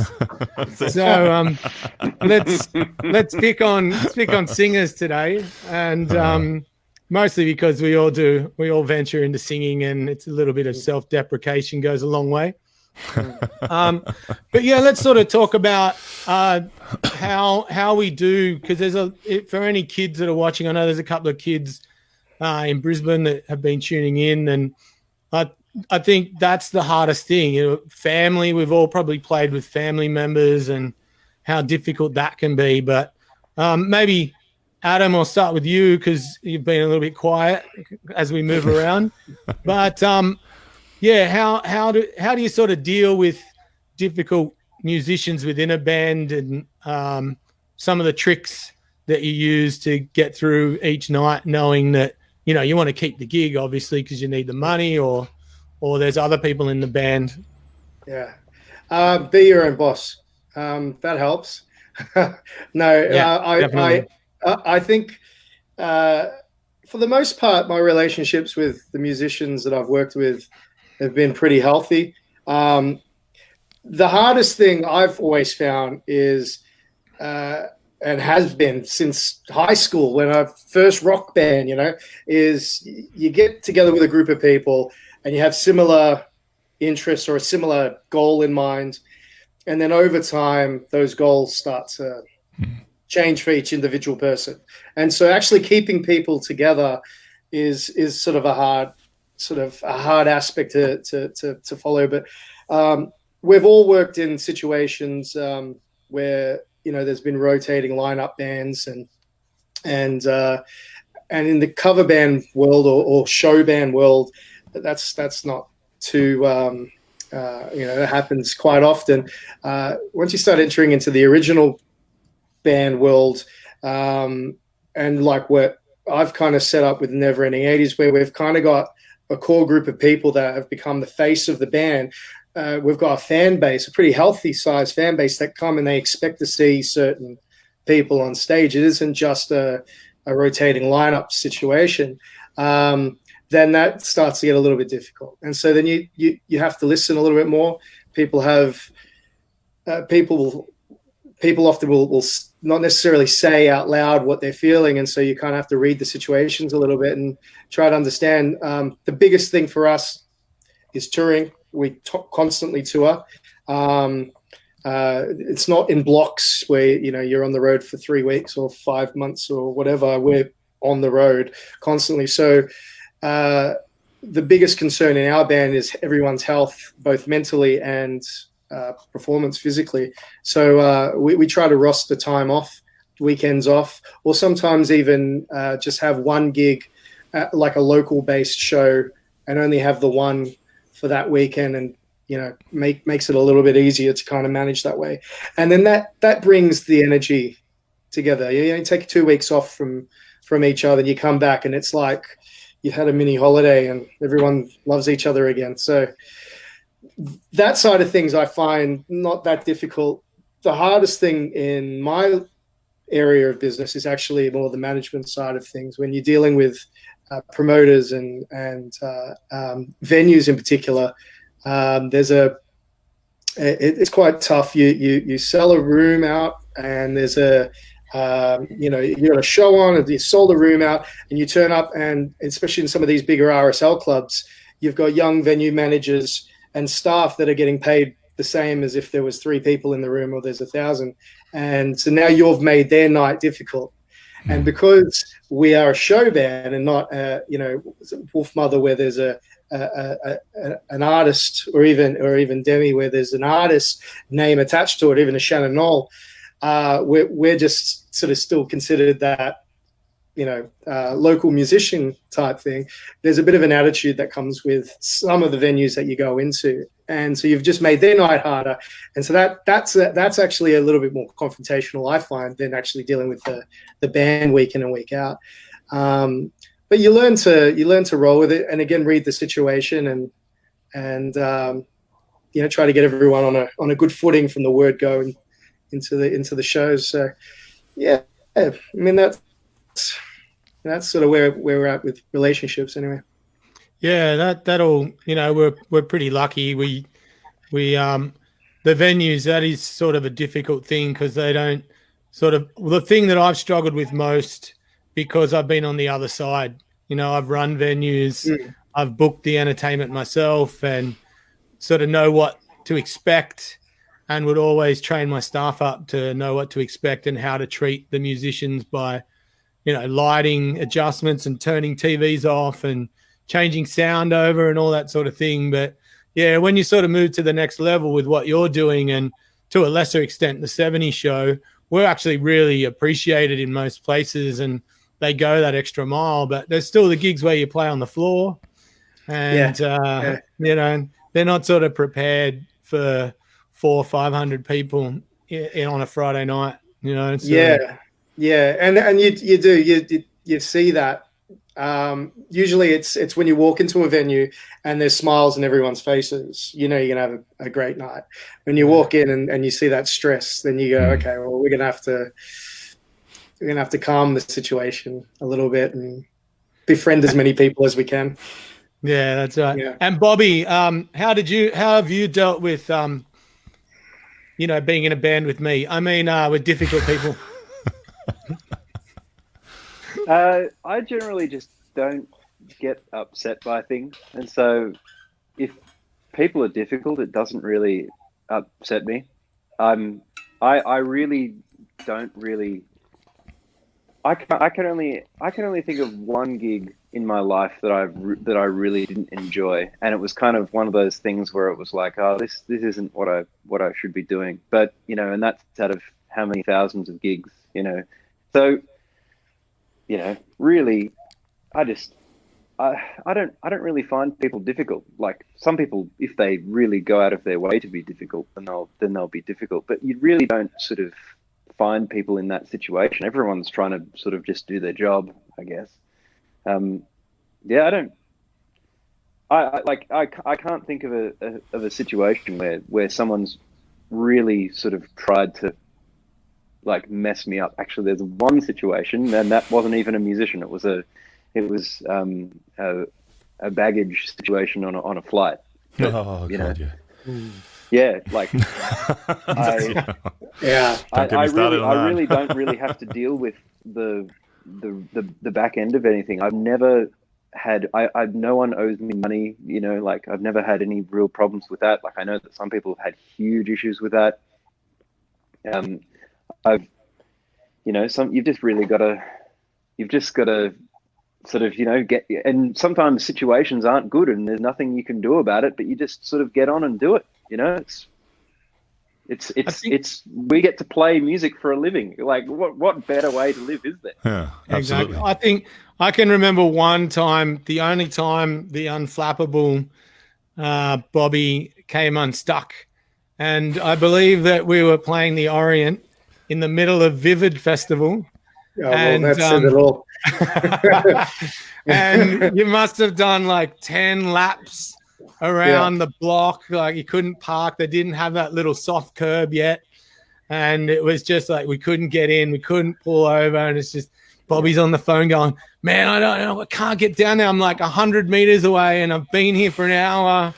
So let's pick on singers today, and mostly because we all venture into singing, and it's a little bit of self-deprecation goes a long way. But yeah, let's sort of talk about how we do, because for any kids that are watching, I know there's a couple of kids in Brisbane that have been tuning in, and I think that's the hardest thing. Family, we've all probably played with family members and how difficult that can be. But maybe, Adam, I'll start with you because you've been a little bit quiet as we move around. But yeah, how do you sort of deal with difficult musicians within a band, and some of the tricks that you use to get through each night, knowing that you want to keep the gig, obviously, because you need the money, or or there's other people in the band?
Yeah. Be your own boss. That helps. No,
Yeah, definitely.
I think for the most part, my relationships with the musicians that I've worked with have been pretty healthy. The hardest thing I've always found is, and has been since high school when I first rock band, is you get together with a group of people and you have similar interests or a similar goal in mind. And then over time, those goals start to change for each individual person. And so actually keeping people together is sort of a hard aspect to follow. But we've all worked in situations where, there's been rotating lineup bands and in the cover band world or show band world, that's not too, it happens quite often. Once you start entering into the original band world, and like what I've kind of set up with Never Ending 80s, where we've kind of got a core group of people that have become the face of the band. We've got a fan base, a pretty healthy sized fan base that come and they expect to see certain people on stage. It isn't just a rotating lineup situation. Then that starts to get a little bit difficult. And so then you have to listen a little bit more. People often will not necessarily say out loud what they're feeling. And so you kind of have to read the situations a little bit and try to understand. The biggest thing for us is touring. We constantly tour. It's not in blocks where, you're on the road for 3 weeks or 5 months or whatever. We're on the road constantly. So the biggest concern in our band is everyone's health, both mentally and performance physically. So we try to roster time off, weekends off, or sometimes even just have one gig like a local based show and only have the one for that weekend, and makes it a little bit easier to kind of manage that way. And then that brings the energy together. You take 2 weeks off from each other and you come back and it's like you've had a mini holiday and everyone loves each other again. So that side of things I find not that difficult. The hardest thing in my area of business is actually more the management side of things. When you're dealing with promoters and venues in particular, it's quite tough. You sell a room out and there's you got a show on and you sold a room out and you turn up, and especially in some of these bigger RSL clubs, you've got young venue managers and staff that are getting paid the same as if there was 3 people in the room or there's 1,000. And so now you've made their night difficult. And because we are a show band and not, Wolfmother, where there's an artist, or even Demi, where there's an artist name attached to it, even a Shannon Knoll, we're just sort of still considered that, local musician type thing. There's a bit of an attitude that comes with some of the venues that you go into. And so you've just made their night harder. And so that's actually a little bit more confrontational, I find, than actually dealing with the band week in and week out. But you learn to roll with it, and again, read the situation and try to get everyone on a good footing from the word go into the shows. So yeah, I mean, that's sort of where we're at with relationships anyway.
Yeah, that'll, we're pretty lucky. We the venues, that is sort of a difficult thing because they don't the thing that I've struggled with most, because I've been on the other side. I've run venues, I've booked the entertainment myself, and sort of know what to expect, and would always train my staff up to know what to expect and how to treat the musicians by, lighting adjustments and turning TVs off and changing sound over and all that sort of thing. But yeah, when you sort of move to the next level with what you're doing, and to a lesser extent the 70s show, we're actually really appreciated in most places and they go that extra mile. But there's still the gigs where you play on the floor, and they're not sort of prepared for 400 or 500 people on a Friday night. So,
yeah, and you see that Usually it's when you walk into a venue and there's smiles on everyone's faces, you know you're going to have a great night. When you walk in and you see that stress, then you go, okay, well, we're going to have to calm the situation a little bit and befriend as many people as we can.
Yeah, that's right.
Yeah.
And Bobby, how have you dealt with, being in a band with me? I mean, with difficult people.
I generally just don't get upset by things. And so if people are difficult, it doesn't really upset me. I really don't really, I can only think of one gig in my life that I really didn't enjoy, and it was kind of one of those things where it was like, oh, this isn't what I should be doing. But and that's out of how many thousands of gigs, so really, I don't really find people difficult. Like some people, if they really go out of their way to be difficult, then they'll be difficult. But you really don't sort of find people in that situation. Everyone's trying to sort of just do their job, I guess. I can't think of a situation where someone's really sort of tried to like mess me up. Actually, there's one situation, and that wasn't even a musician. It was a baggage situation on a flight. But,
God, yeah.
Yeah, like I really don't really have to deal with the back end of anything. I've never had no one owes me money, like I've never had any real problems with that. Like I know that some people have had huge issues with that. You've just got to sort of, get, and sometimes situations aren't good and there's nothing you can do about it, but you just sort of get on and do it. It's we get to play music for a living. Like what better way to live is there?
Yeah, absolutely.
Exactly. I think I can remember one time, the only time the unflappable Bobby came unstuck. And I believe that we were playing the Orient in the middle of Vivid Festival.
Oh, and well, that's it all.
And you must have done like 10 laps around the block. Like you couldn't park. They didn't have that little soft curb yet. And it was just like we couldn't get in. We couldn't pull over. And it's just Bobby's on the phone going, man, I don't know. I can't get down there. I'm like 100 meters away and I've been here for an hour.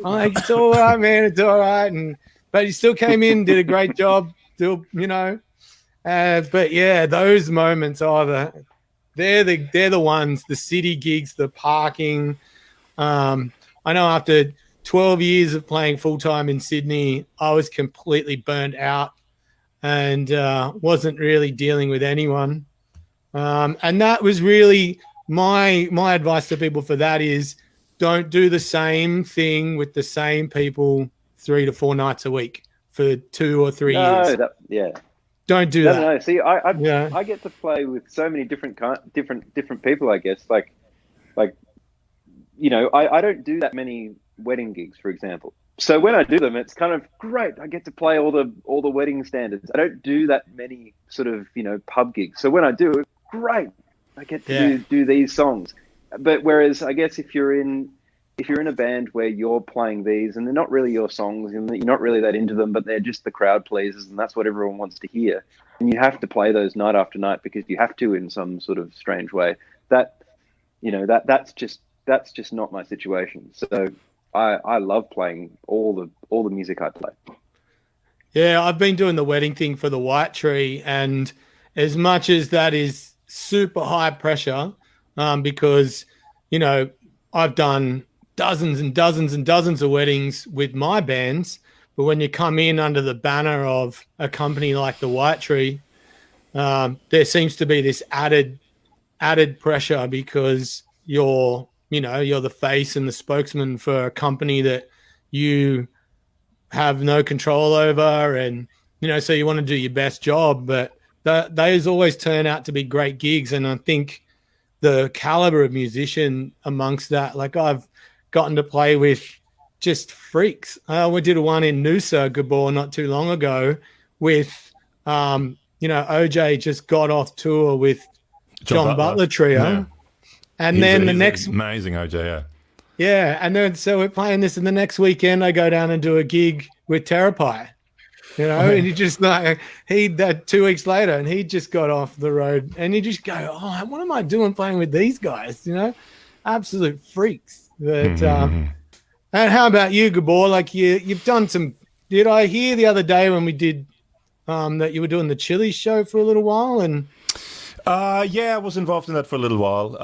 I'm like, it's all right, man. It's all right. But he still came in, did a great job. Still, but yeah, those moments are they're the ones, the city gigs, the parking. I know after 12 years of playing full time in Sydney, I was completely burnt out and wasn't really dealing with anyone. And that was really my advice to people for that is don't do the same thing with the same people 3 to 4 nights a week for 2 or 3 years. Don't do that.
No. See, I get to play with so many different people. I guess I don't do that many wedding gigs, for example. So when I do them, it's kind of great. I get to play all the wedding standards. I don't do that many sort of pub gigs. So when I do it, great. I get to do these songs. But whereas I guess if you're in a band where you're playing these and they're not really your songs and you're not really that into them, but they're just the crowd pleasers and that's what everyone wants to hear, and you have to play those night after night because you have to in some sort of strange way, that's just not my situation. So I love playing all the music I play.
Yeah, I've been doing the wedding thing for the White Tree, and as much as that is super high pressure, because I've done dozens and dozens and dozens of weddings with my bands, but when you come in under the banner of a company like the White Tree, there seems to be this added pressure because you're the face and the spokesman for a company that you have no control over, and so you want to do your best job, but those always turn out to be great gigs. And I think the caliber of musician amongst that, like I've gotten to play with just freaks. We did one in Noosa, GABOR, not too long ago with, OJ just got off tour with John Butler Trio.
Yeah.
And then the
he's
next,
amazing OJ, yeah.
yeah, and then so we're playing this, and the next weekend I go down and do a gig with Terrapie, you know, and you just like that 2 weeks later, and he just got off the road, and you just go, oh, what am I doing playing with these guys? You know, absolute freaks. But and how about you, Gabor? Like you've done some. Did I hear the other day when we did that you were doing the Chili show for a little while? And
yeah, I was involved in that for a little while,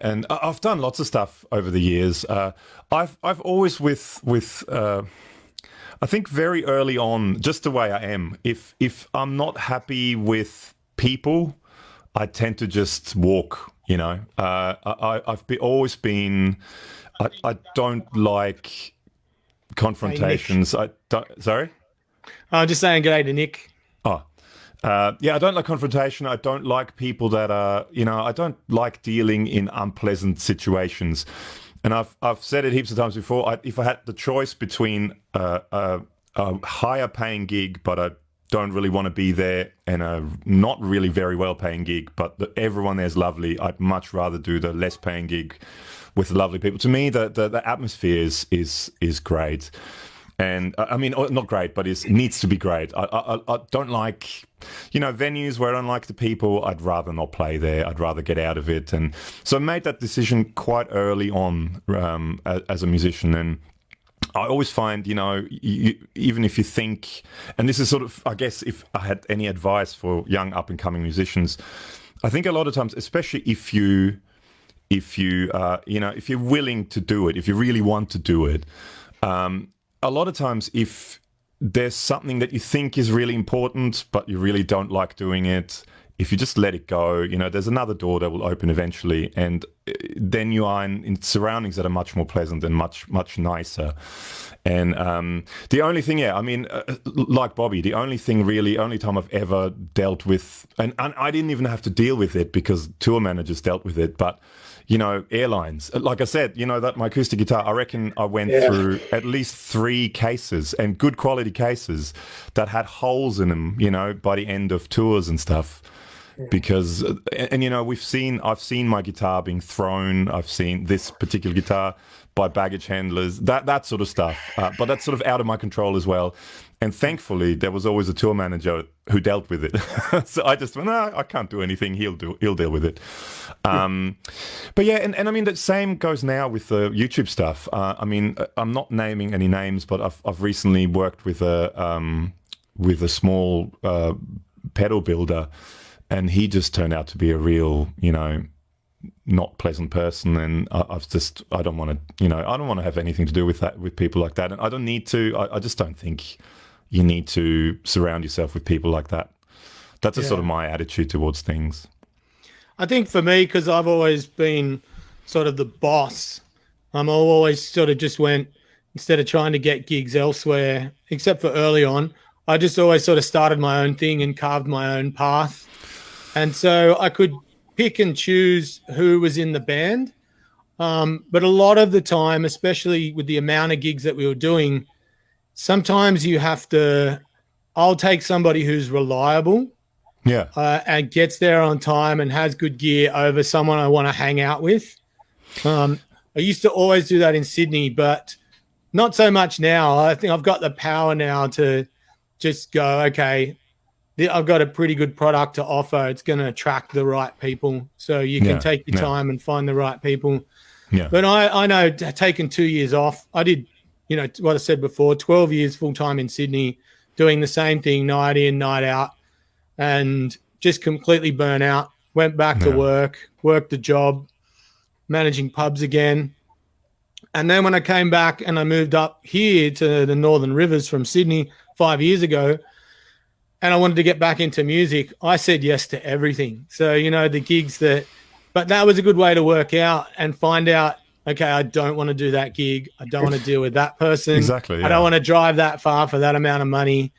and I've done lots of stuff over the years. I've always with I think very early on, just the way I am. If I'm not happy with people, I tend to just walk. You know, I've always been. I don't like confrontations.
Hey,
I don't. Sorry.
I'm just saying, g'day to Nick.
Oh, yeah, I don't like confrontation. I don't like people that are, you know, I don't like dealing in unpleasant situations. And I've said it heaps of times before. If I had the choice between a higher paying gig, but I don't really want to be there, and a not really very well paying gig, but everyone there's lovely, I'd much rather do the less paying gig with lovely people. To me, the atmosphere is great. And I mean, not great, but it needs to be great. I don't like, you know, venues where I don't like the people. I'd rather not play there. I'd rather get out of it. And so I made that decision quite early on as a musician. And I always find, you know, even if you think, and this is sort of, I guess, if I had any advice for young up and coming musicians, I think a lot of times, especially if you you know, if you're willing to do it, if you really want to do it, a lot of times if there's something that you think is really important, but you really don't like doing it, if you just let it go, you know, there's another door that will open eventually, and then you are in surroundings that are much more pleasant and much nicer. And the only thing, yeah, I mean, like Bobby, the only time I've ever dealt with, and I didn't even have to deal with it because tour managers dealt with it, but you know, airlines. Like I said, you know, that my acoustic guitar, I reckon I went through at least 3 cases, and good quality cases, that had holes in them, you know, by the end of tours and stuff. Because, and you know, I've seen my guitar being thrown. I've seen this particular guitar by baggage handlers, that sort of stuff. But that's sort of out of my control as well. And thankfully, there was always a tour manager who dealt with it. So I just went, no, I can't do anything. He'll deal with it. But yeah, and I mean, the same goes now with the YouTube stuff. I mean, I'm not naming any names, but I've recently worked with a small pedal builder, and he just turned out to be a real, you know, not pleasant person. And I don't want to have anything to do with that, with people like that. And I don't need to. I just don't think you need to surround yourself with people like that. That's sort of my attitude towards things.
I think for me, because I've always been sort of the boss, I'm always sort of just went, instead of trying to get gigs elsewhere, except for early on, I just always sort of started my own thing and carved my own path. And so I could pick and choose who was in the band. But a lot of the time, especially with the amount of gigs that we were doing, sometimes you have to, I'll take somebody who's reliable and gets there on time and has good gear over someone I want to hang out with. I used to always do that in Sydney, but not so much now. I think I've got the power now to just go, okay, I've got a pretty good product to offer. It's going to attract the right people. So you can take your time and find the right people. Yeah. But I know, taking 2 years off, I did, you know, what I said before, 12 years full-time in Sydney, doing the same thing night in, night out, and just completely burnt out. Went back to work, worked the job, managing pubs again. And then when I came back and I moved up here to the Northern Rivers from Sydney 5 years ago, and I wanted to get back into music, I said yes to everything. So, you know, the gigs but that was a good way to work out and find out, okay, I don't want to do that gig. I don't want to deal with that person.
Exactly. Yeah.
I don't want to drive that far for that amount of money.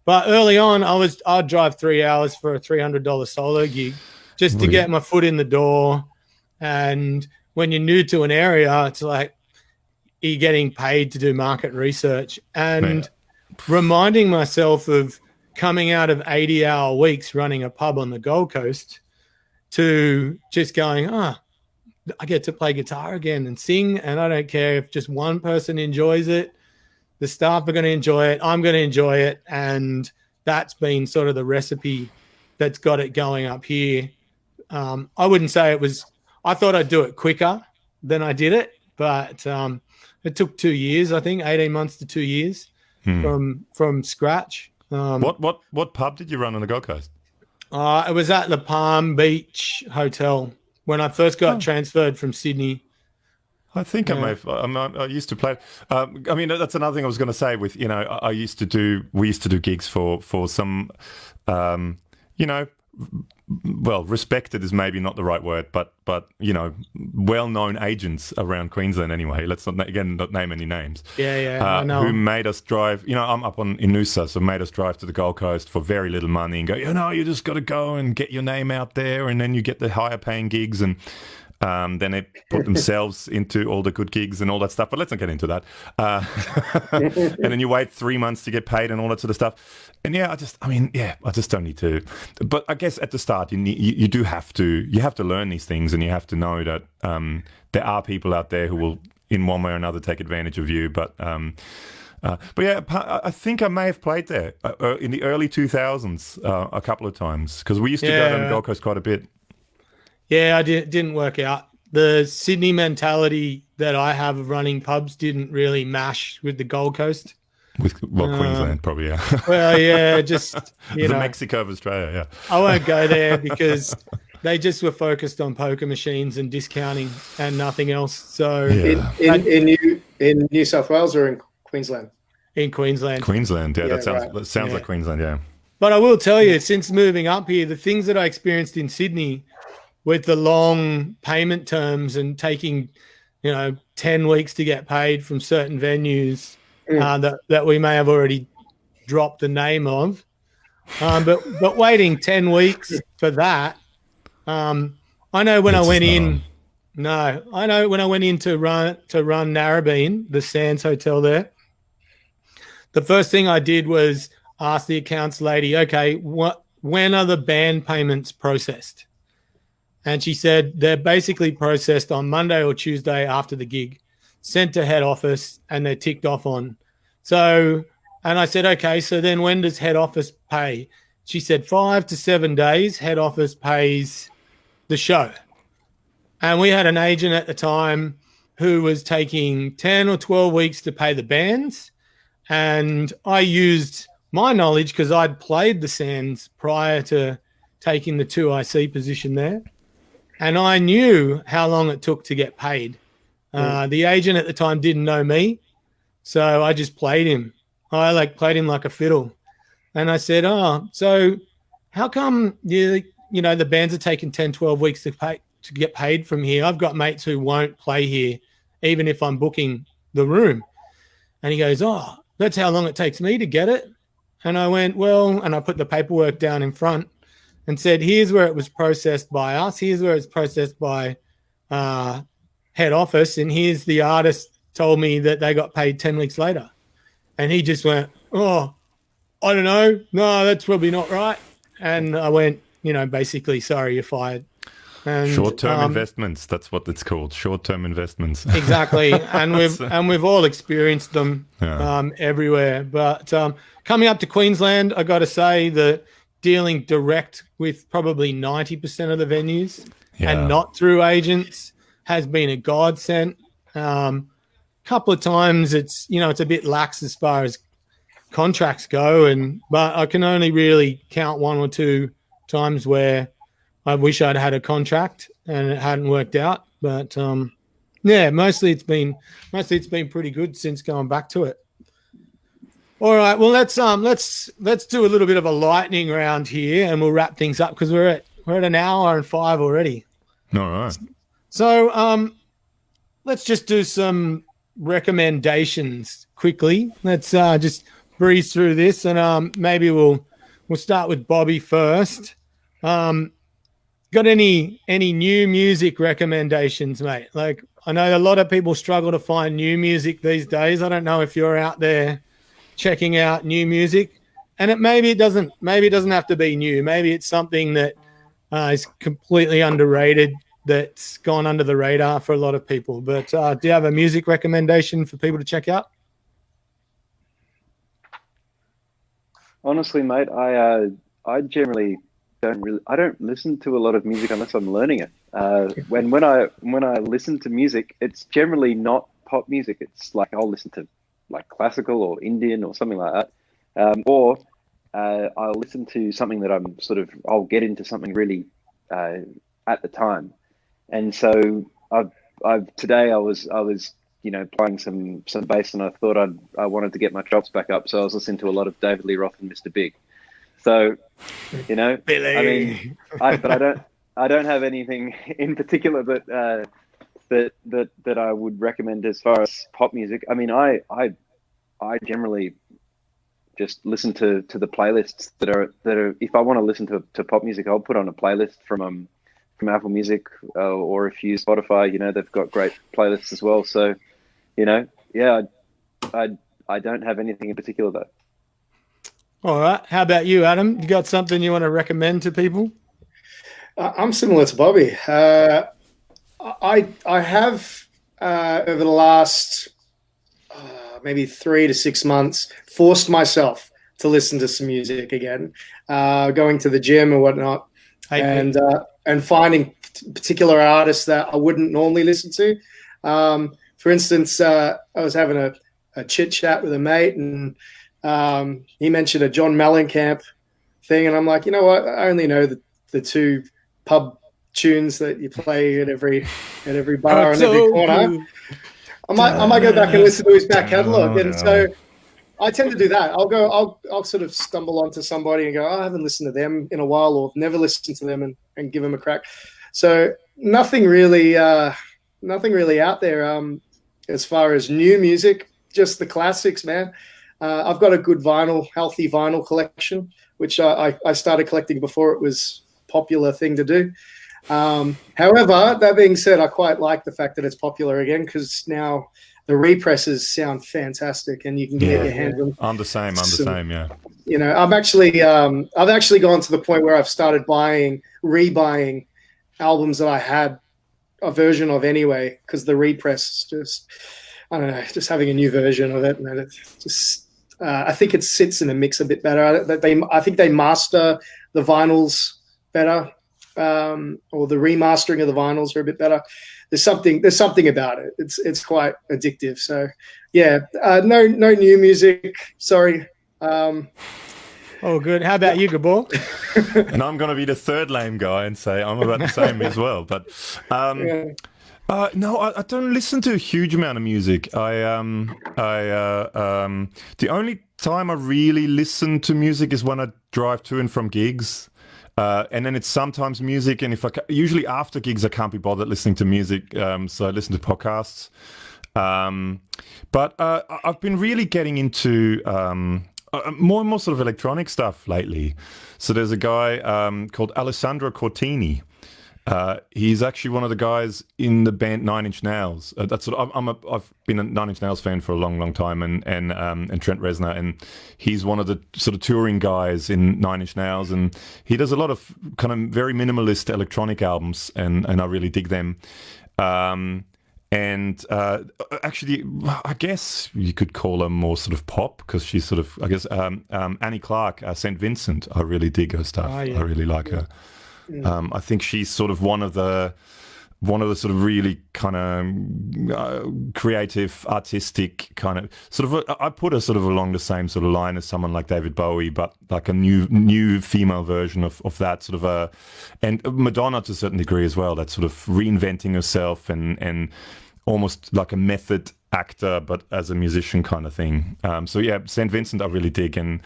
But early on, I'd drive 3 hours for a $300 solo gig just to get my foot in the door. And when you're new to an area, it's like you're getting paid to do market research and reminding myself of coming out of 80-hour weeks running a pub on the Gold Coast to just going, I get to play guitar again and sing, and I don't care if just one person enjoys it. The staff are going to enjoy it. I'm going to enjoy it, and that's been sort of the recipe that's got it going up here. I wouldn't say it was. I thought I'd do it quicker than I did it, but it took 2 years. I think 18 months to 2 years from scratch.
What pub did you run on the Gold Coast?
It was at the Palm Beach Hotel when I first got transferred from Sydney.
I think I may have. I used to play. I mean, that's another thing I was going to say. With we used to do gigs for some, well, respected is maybe not the right word, but well-known agents around Queensland anyway. Let's not name any names.
I know.
Who made us drive? I'm up in Noosa, so made us drive to the Gold Coast for very little money and go. You just got to go and get your name out there, and then you get the higher paying gigs and. Then they put themselves into all the good gigs and all that stuff. But let's not get into that. And then you wait 3 months to get paid and all that sort of stuff. And I just don't need to. But I guess at the start, you do have to. You have to learn these things, and you have to know that there are people out there who will, in one way or another, take advantage of you. But I think I may have played there in the early 2000s a couple of times because we used to go down the Gold Coast quite a bit. Yeah,
didn't work out. The Sydney mentality that I have of running pubs didn't really mash with the Gold Coast.
Queensland probably, yeah.
Well, yeah, just
the Mexico of Australia, yeah.
I won't go there because they just were focused on poker machines and discounting and nothing else. So
in New South Wales or in Queensland?
In Queensland.
Queensland, yeah. That sounds like Queensland, yeah.
But I will tell you, since moving up here, the things that I experienced in Sydney with the long payment terms and taking, 10 weeks to get paid from certain venues that we may have already dropped the name of. But waiting 10 weeks for that, I know when I went in to run Narrabeen, the Sands Hotel there, the first thing I did was ask the accounts lady, okay, when are the band payments processed? And she said they're basically processed on Monday or Tuesday after the gig, sent to head office, and they're ticked off on. So, and I said, okay, so then when does head office pay? She said 5 to 7 days, head office pays the show. And we had an agent at the time who was taking 10 or 12 weeks to pay the bands. And I used my knowledge because I'd played the Sands prior to taking the 2IC position there. And I knew how long it took to get paid. The agent at the time didn't know me, so I just played him. I played him like a fiddle. And I said, so how come the bands are taking 10, 12 weeks to get paid from here? I've got mates who won't play here, even if I'm booking the room. And he goes, that's how long it takes me to get it. And I went, well, and I put the paperwork down in front and said, here's where it was processed by us. Here's where it's processed by head office. And here's the artist told me that they got paid 10 weeks later. And he just went, I don't know. No, that's probably not right. And I went, basically, sorry, you're fired. And,
short-term investments. That's what it's called. Short-term investments.
Exactly. And we've all experienced them everywhere. But coming up to Queensland, I got to say that dealing direct with probably 90% of the venues and not through agents has been a godsend. Couple of times it's a bit lax as far as contracts go, but I can only really count 1 or 2 times where I wish I'd had a contract and it hadn't worked out. But mostly it's been pretty good since going back to it. All right, well let's do a little bit of a lightning round here, and we'll wrap things up because we're at an hour and 5 already.
All right.
So let's just do some recommendations quickly. Let's just breeze through this, and maybe we'll start with Bobby first. Got any new music recommendations, mate? I know a lot of people struggle to find new music these days. I don't know if you're out there checking out new music, and maybe it doesn't have to be new. Maybe it's something that is completely underrated that's gone under the radar for a lot of people. But do you have a music recommendation for people to check out?
Honestly, mate, I generally don't listen to a lot of music unless I'm learning it. When I listen to music, it's generally not pop music. It's like I'll listen to like classical or Indian or something like that, or I'll listen to something that I'll get into something really at the time. And so today I was playing some bass, and I thought I wanted to get my chops back up, so I was listening to a lot of David Lee Roth and Mr. Big. So,
Billy.
I mean, I don't have anything in particular that I would recommend as far as pop music. I mean, I generally just listen to the playlists that are. If I want to listen to pop music, I'll put on a playlist from Apple Music, or if you use Spotify, they've got great playlists as well. So, I don't have anything in particular though.
All right. How about you, Adam? You got something you want to recommend to people?
I'm similar to Bobby. I have over the last maybe 3 to 6 months forced myself to listen to some music again, going to the gym and whatnot, and finding particular artists that I wouldn't normally listen to. For instance, I was having a chit chat with a mate, and he mentioned a John Mellencamp thing, and I'm like, you know what? I only know the two pub tunes that you play at every bar and every corner. I might go back and listen to his back catalogue, and so I tend to do that. I'll sort of stumble onto somebody and go, I haven't listened to them in a while, or never listened to them, and give them a crack. So nothing really out there as far as new music, just the classics, man. I've got a good healthy vinyl collection, which I started collecting before it was a popular thing to do. However, that being said, I quite like the fact that it's popular again, because now the represses sound fantastic, and you can get your hands on.
I'm the same. Yeah.
I've actually gone to the point where I've started rebuying albums that I had a version of anyway, because the repress just, I don't know, just having a new version of it, and it's just. I think it sits in the mix a bit better. I think they master the vinyls better, or the remastering of the vinyls are a bit better. There's something about it. It's quite addictive. So, yeah, no new music. Sorry.
Oh, good. How about you, Gabor?
And I'm going to be the third lame guy and say I'm about the same as well. But no, I don't listen to a huge amount of music. The only time I really listen to music is when I drive to and from gigs. And then it's sometimes music, and usually after gigs I can't be bothered listening to music, so I listen to podcasts. But I've been really getting into more and more sort of electronic stuff lately. So there's a guy called Alessandro Cortini. He's actually one of the guys in the band Nine Inch Nails. I've been a Nine Inch Nails fan for a long, long time, and Trent Reznor, and he's one of the sort of touring guys in Nine Inch Nails, and he does a lot of kind of very minimalist electronic albums, and I really dig them. Actually, I guess you could call her more sort of pop, because she's sort of, I guess, Annie Clark, St. Vincent. I really dig her stuff. Oh, yeah. I really like her. I think she's sort of one of the sort of really kind of creative, artistic kind of sort of. I put her sort of along the same sort of line as someone like David Bowie, but like a new female version of that sort of and Madonna to a certain degree as well. That sort of reinventing herself and almost like a method actor, but as a musician kind of thing. So yeah, St. Vincent I really dig, and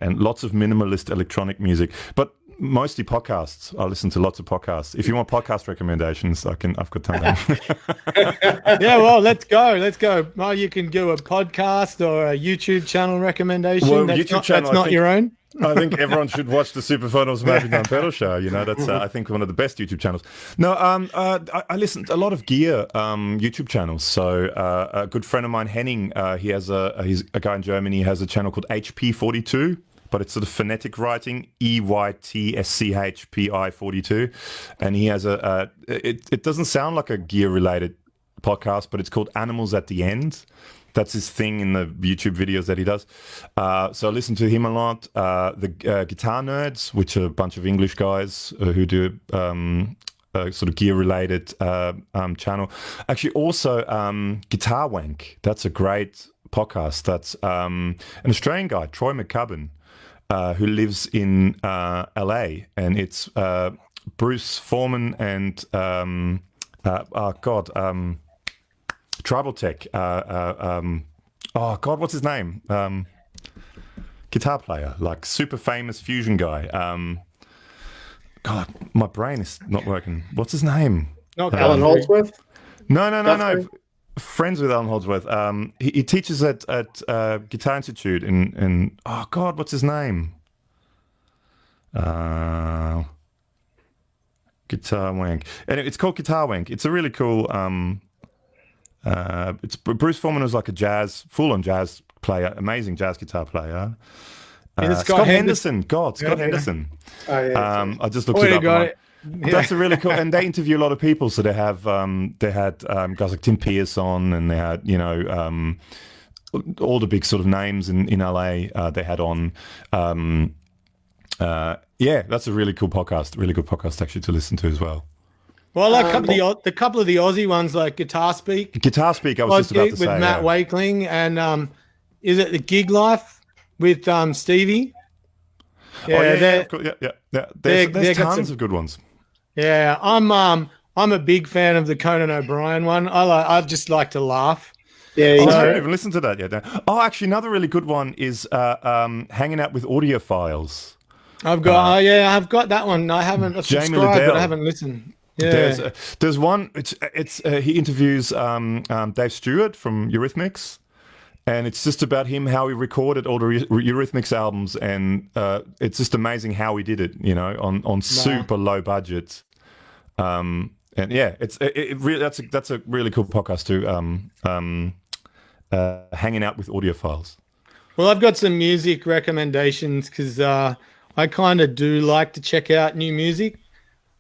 lots of minimalist electronic music, but mostly podcasts. I listen to lots of podcasts. If you want podcast recommendations, I've got time.
Yeah, well, let's go. Well, you can do a podcast or a YouTube channel recommendation.
Well,
that's not your own.
I think everyone should watch the SuperFunAwesomeHappyTime pedal show. That's I think one of the best YouTube channels. No, I listen to a lot of gear YouTube channels. So a good friend of mine, Henning, he's a guy in Germany. He has a channel called HP42. but it's sort of phonetic writing, EYTSCHPI42, and he has it doesn't sound like a gear related podcast, but it's called Animals at the End. That's his thing in the YouTube videos that he does. So I listen to him a lot. The Guitar Nerds, which are a bunch of English guys who do sort of gear-related channel. Actually, also Guitar Wank. That's a great podcast. That's an Australian guy, Troy McCubbin, who lives in LA. And it's Bruce Foreman and, Tribal Tech. What's his name? Guitar player, like super famous fusion guy. God, my brain is not working. What's his name?
Alan Holdsworth?
No. Friends with Alan Holdsworth. He teaches at Guitar Institute in what's his name? Guitar Wank. And it's called Guitar Wank. It's a really cool. It's Bruce Foreman was like a full-on jazz player, amazing jazz guitar player. Scott Henderson. Scott Henderson.
Oh, yeah.
I just looked it up. That's a really cool, and they interview a lot of people. So they had guys like Tim Pierce on, and they had all the big sort of names in LA. They had on. That's a really cool podcast. Really good podcast actually to listen to as well.
Well, like the couple of the Aussie ones, like Guitar Speak.
Guitar Speak, I was just about to say.
With Matt Wakeling, and is it the Gig Life with Stevie?
Yeah. There's tons of good ones.
Yeah, I'm a big fan of the Conan O'Brien one. I just like to laugh.
Yeah,
I haven't even listened to that yet. Oh, actually, another really good one is Hanging Out with Audiophiles.
I've got that one. I haven't subscribed, but I haven't listened. Yeah.
There's one. It's he interviews Dave Stewart from Eurythmics, and it's just about him, how he recorded all the Eurythmics albums, and it's just amazing how he did it. On super low budget. And yeah, that's a really cool podcast too. Hanging Out with Audiophiles.
Well, I've got some music recommendations because I kind of do like to check out new music.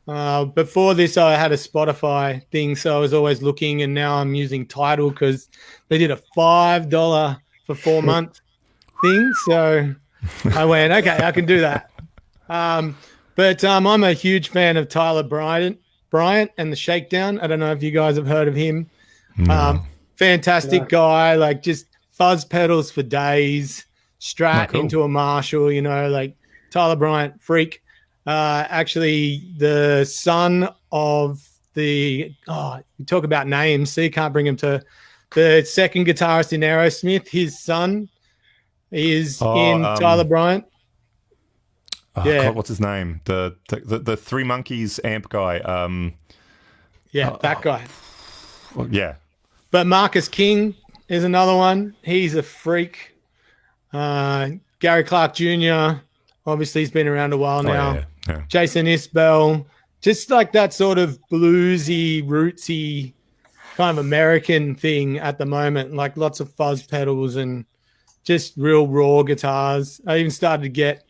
Before this, I had a Spotify thing, so I was always looking, and now I'm using Tidal because they did a $5 for 4 month thing. So I went, okay, I can do that. But I'm a huge fan of Tyler Bryant and the Shakedown. I don't know if you guys have heard of him.
No.
Fantastic guy, like just fuzz pedals for days, Strat into a Marshall, like Tyler Bryant, freak. Actually, the son of you talk about names, so you can't bring him to the second guitarist in Aerosmith. His son is in Tyler Bryant.
God, what's his name? The Three Monkeys amp guy.
That guy.
Yeah.
But Marcus King is another one. He's a freak. Gary Clark Jr., obviously he's been around a while now.
Yeah.
Jason Isbell, just like that sort of bluesy, rootsy kind of American thing at the moment, like lots of fuzz pedals and just real raw guitars. I even started to get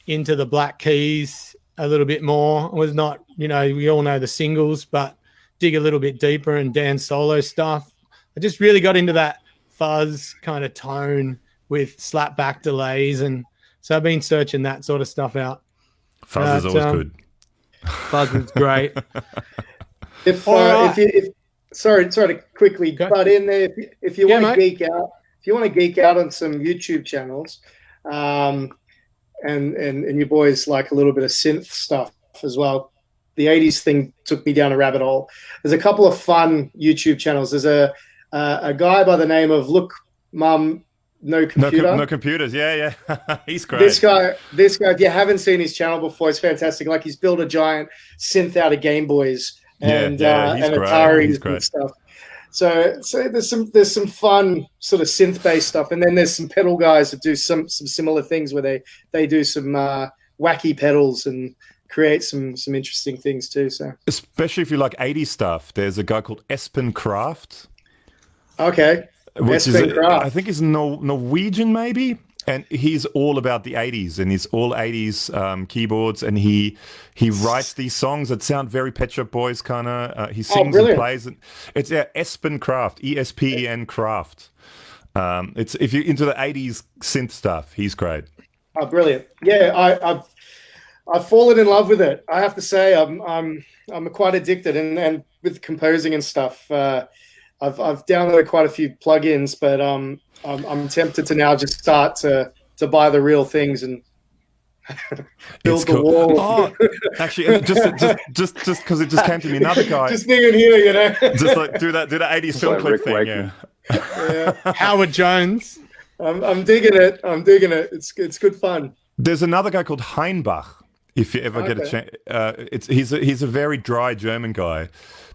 into the Black Keys a little bit more. I was not, we all know the singles, but dig a little bit deeper and Dan solo stuff. I just really got into that fuzz kind of tone with slapback delays, and so I've been searching that sort of stuff out.
Fuzz is always good.
Fuzz is great.
Sorry to quickly butt in there. If you want to geek out, on some YouTube channels, and your boys like a little bit of synth stuff as well. The 80s thing took me down a rabbit hole. There's a couple of fun YouTube channels. There's a guy by the name of Look Mum No Computer.
No computers. Yeah. He's great.
This guy, if you haven't seen his channel before, it's fantastic. Like he's built a giant synth out of Game Boys and Ataris and stuff. So there's some fun sort of synth based stuff, and then there's some pedal guys that do some similar things where they do some wacky pedals and create some interesting things too. So
especially if you like 80s stuff, there's a guy called Espen Kraft.
Okay.
Which is, I think, is Norwegian, maybe, And he's all about the 80s, and he's all 80s keyboards, and he writes these songs that sound very Pet Shop Boys kind of. He sings and plays. It's Espen Kraft, ESPEN Kraft. It's if you're into the 80s synth stuff, he's great.
Oh, brilliant! Yeah, I've fallen in love with it. I have to say, I'm quite addicted, and with composing and stuff. I've downloaded quite a few plugins, but I'm tempted to now just start to buy the real things and build the wall.
Oh, actually, just because it just came to me, another guy.
Just thinking here, you know.
Just like do the 80s film clip thing,
yeah.
Howard Jones.
I'm digging it. It's good fun.
There's another guy called Heinbach. If you ever get a chance, he's a very dry German guy.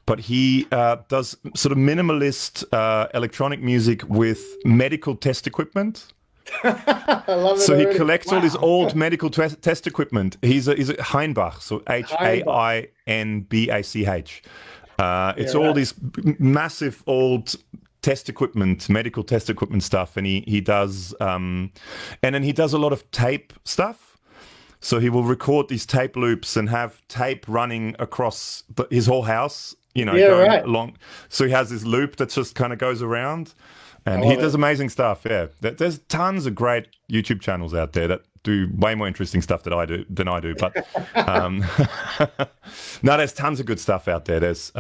But he does sort of minimalist electronic music with medical test equipment.
I love it.
So he collects all his old medical test equipment. He's a Heinbach, so Hainbach. It's all these massive old test equipment, medical test equipment stuff, and he does, and then he does a lot of tape stuff. So he will record these tape loops and have tape running across his whole house. You know, going along. So he has this loop that just kind of goes around, and he does amazing stuff. Yeah, there's tons of great YouTube channels out there that do way more interesting stuff than I do. But no, there's tons of good stuff out there. There's,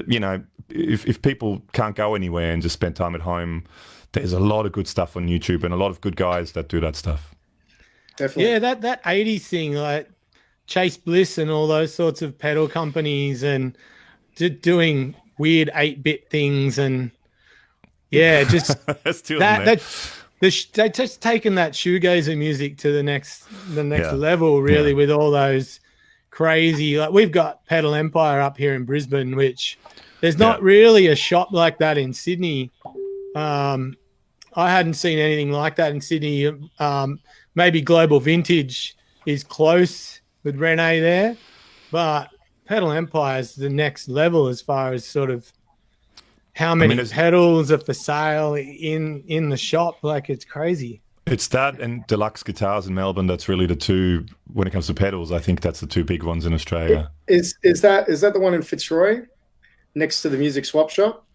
you know, if people can't go anywhere and just spend time at home, there's a lot of good stuff on YouTube and a lot of good guys that do that stuff.
Definitely.
Yeah, that 80s thing, like Chase Bliss and all those sorts of pedal companies and doing weird 8-bit things, and just they've just taken that shoegazer music to the next level, really, with all those crazy. Like we've got Pedal Empire up here in Brisbane, which there's not really a shop like that in Sydney. I hadn't seen anything like that in Sydney. Maybe Global Vintage is close with Rene there, but Pedal Empire is the next level as far as sort of how many pedals are for sale in the shop. Like, it's crazy.
It's that and Deluxe Guitars in Melbourne. That's really the two, when it comes to pedals. I think that's the two big ones in Australia.
Is that the one in Fitzroy next to the Music Swap Shop?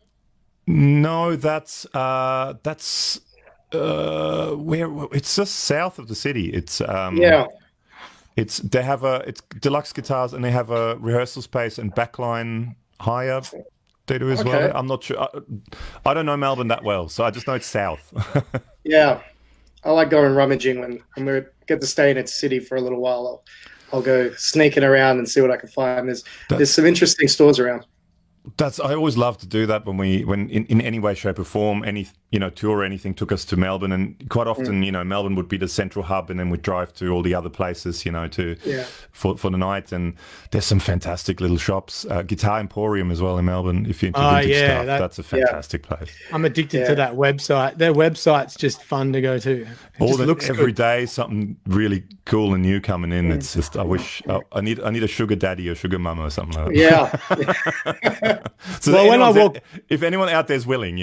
No, that's where it's just south of the city. It's It's Deluxe Guitars, and they have a rehearsal space and backline hire. They do as well. I'm not sure. I don't know Melbourne that well, so I just know it's south.
Yeah, I like going rummaging when we get to stay in its city for a little while. I'll go sneaking around and see what I can find. There's some interesting stores around.
I always love to do that when in any way, shape, or form, any tour or anything took us to Melbourne, and quite often Melbourne would be the central hub, and then we'd drive to all the other places for the night. And there's some fantastic little shops, Guitar Emporium as well in Melbourne. If you're into vintage stuff, that's a fantastic place.
I'm addicted to that website. Their website's just fun to go to.
Every day something really cool and new coming in. It's just I wish I need a sugar daddy or sugar mama or something like that.
Yeah.
So if anyone out there's willing,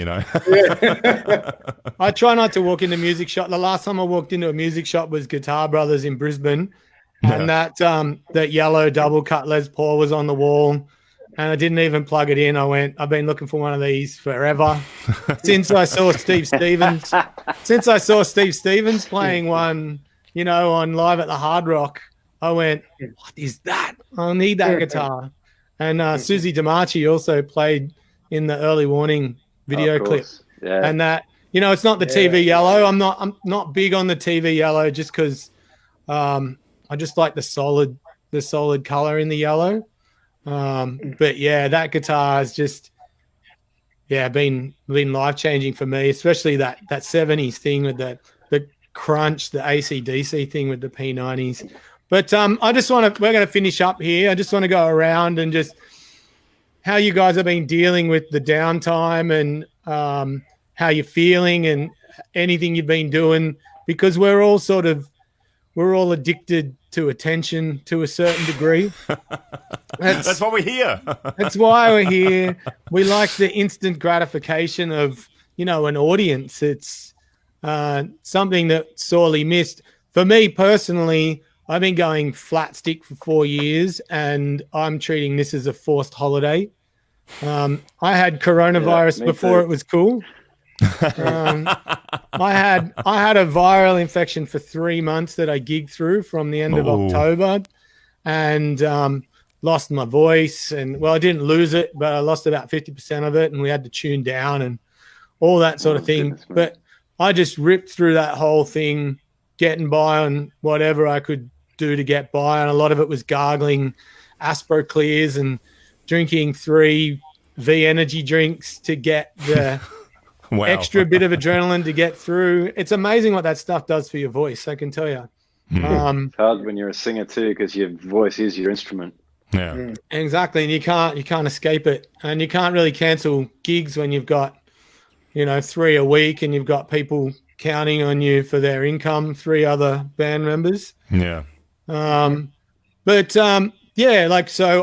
I try not to walk into music shop. The last time I walked into a music shop was Guitar Brothers in Brisbane, and that yellow double cut Les Paul was on the wall, and I didn't even plug it in. I've been looking for one of these forever since I saw Steve Stevens. Since I saw Steve Stevens playing one, on Live at the Hard Rock, I went, "What is that? I'll need that guitar." And Susie DiMarchi also played in the Early Warning video clip. Yeah. And that, it's not the TV yellow. I'm not big on the TV yellow just because I just like the solid color in the yellow. But yeah, that guitar has just been life changing for me, especially that 70s thing with the crunch, the AC/DC thing with the P90s. But we're going to finish up here. I just want to go around and just how you guys have been dealing with the downtime and how you're feeling and anything you've been doing, because we're all addicted to attention to a certain degree.
That's why we're here.
That's why we're here. We like the instant gratification of, an audience. something that sorely missed. For me personally, I've been going flat stick for 4 years, and I'm treating this as a forced holiday. I had coronavirus before it was cool. I had a viral infection for 3 months that I gigged through from the end of October, and lost my voice. And well, I didn't lose it, but I lost about 50% of it, and we had to tune down and all that sort of thing. But I just ripped through that whole thing, getting by on whatever I could do to get by. And a lot of it was gargling Aspro Clears and drinking 3 V energy drinks to get the extra bit of adrenaline to get through. It's amazing what that stuff does for your voice, I can tell you.
It's hard when you're a singer too, because your voice is your instrument.
Yeah,
exactly. And you can't escape it. And you can't really cancel gigs when you've got, 3 a week and you've got people counting on you for their income, 3 other band members.
Yeah.
So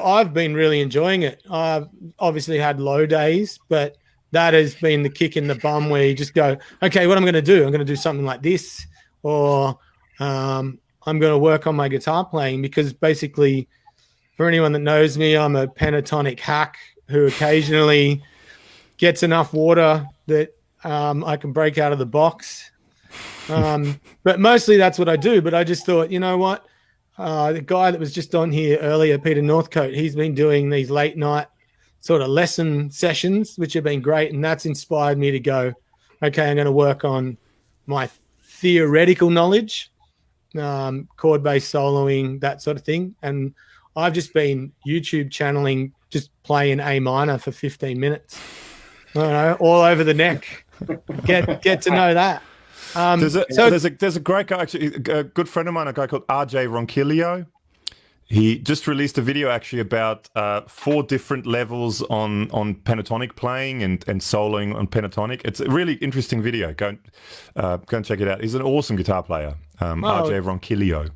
I've been really enjoying it. I've obviously had low days, but that has been the kick in the bum where you just go, okay, what am I going to do? I'm going to do something like this, or I'm going to work on my guitar playing, because basically, for anyone that knows me, I'm a pentatonic hack who occasionally gets enough water that I can break out of the box. But mostly that's what I do. But I just thought, you know what? The guy that was just on here earlier, Peter Northcote, he's been doing these late night sort of lesson sessions, which have been great. And that's inspired me to go, okay, I'm going to work on my theoretical knowledge, chord-based soloing, that sort of thing. And I've just been YouTube channeling, just playing A minor for 15 minutes, all over the neck. Get to know that.
There's a great guy, actually, a good friend of mine, a guy called RJ Ronquillo. He just released a video actually about 4 different levels on pentatonic playing and soloing on pentatonic. It's a really interesting video. Go and check it out. He's an awesome guitar player, RJ Ronquillo.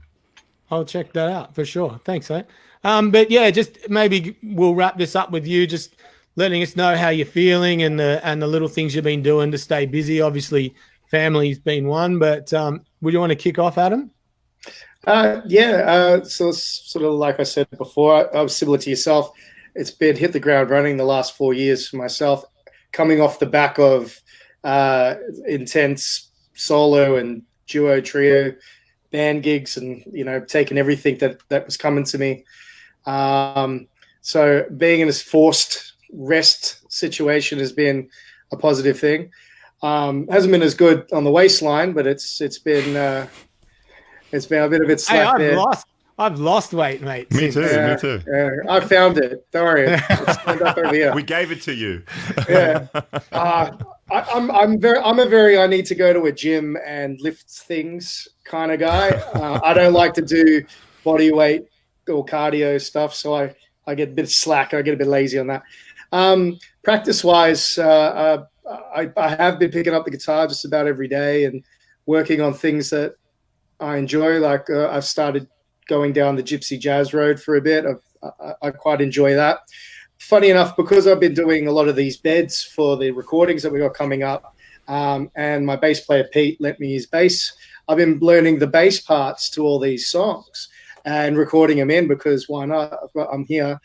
I'll check that out for sure. Thanks, mate. But yeah, just maybe we'll wrap this up with you just letting us know how you're feeling and the little things you've been doing to stay busy. Obviously, family's been one, but would you want to kick off, Adam?
So sort of like I said before, I was similar to yourself. It's been hit the ground running the last 4 years for myself, coming off the back of intense solo and duo, trio band gigs, and taking everything that was coming to me. So being in this forced rest situation has been a positive thing. Hasn't been as good on the waistline, but it's been a bit slack there.
I've lost weight, mate.
Me too.
I found it. Don't worry. It's up over here.
We gave it to you.
Yeah. I need to go to a gym and lift things kind of guy. I don't like to do body weight or cardio stuff, so I get a bit slack. I get a bit lazy on that. Practice wise, I have been picking up the guitar just about every day and working on things that I enjoy. Like I've started going down the gypsy jazz road for a bit. I quite enjoy that. Funny enough, because I've been doing a lot of these beds for the recordings that we got coming up, and my bass player Pete lent me his bass, I've been learning the bass parts to all these songs and recording them in, because why not? I'm here,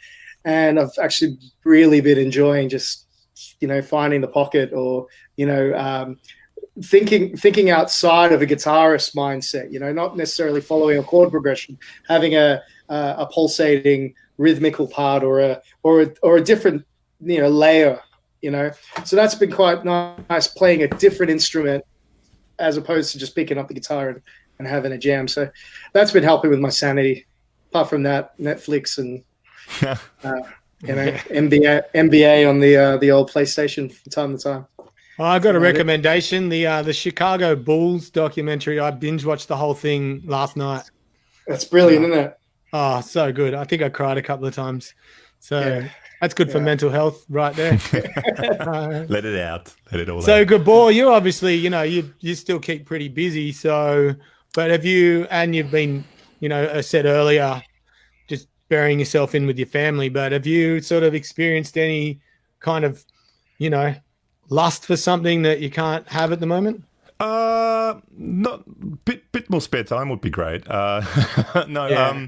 and I've actually really been enjoying just finding the pocket, or thinking outside of a guitarist mindset, not necessarily following a chord progression, having a pulsating rhythmical part or a different layer, so that's been quite nice, playing a different instrument as opposed to just picking up the guitar and having a jam. So that's been helping with my sanity. Apart from that, Netflix and NBA on the old PlayStation from time to time.
I got a recommendation. The Chicago Bulls documentary. I binge watched the whole thing last night.
That's brilliant, isn't it?
Oh, so good. I think I cried a couple of times. So that's good for mental health right there.
Let it out. Let it all out.
So GABOR, you obviously, you still keep pretty busy. So, but you've been, I said earlier, just burying yourself in with your family, but have you sort of experienced any kind of, lust for something that you can't have at the moment?
Not bit more spare time would be great. No,
Yeah.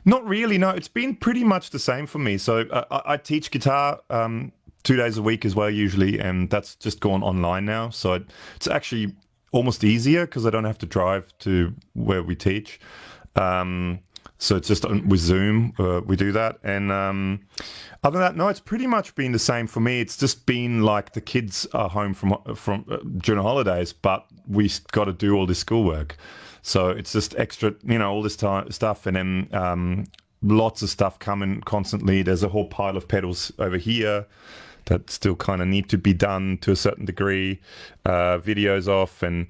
not really. No, it's been pretty much the same for me. So I teach guitar 2 days a week as well usually, and that's just gone online now. So it's actually almost easier because I don't have to drive to where we teach. So it's just with Zoom, we do that. And other than that, no, it's pretty much been the same for me. It's just been like the kids are home from during the holidays, but we got to do all this schoolwork. So it's just extra, all this stuff. And then lots of stuff coming constantly. There's a whole pile of pedals over here that still kind of need to be done to a certain degree, videos off, and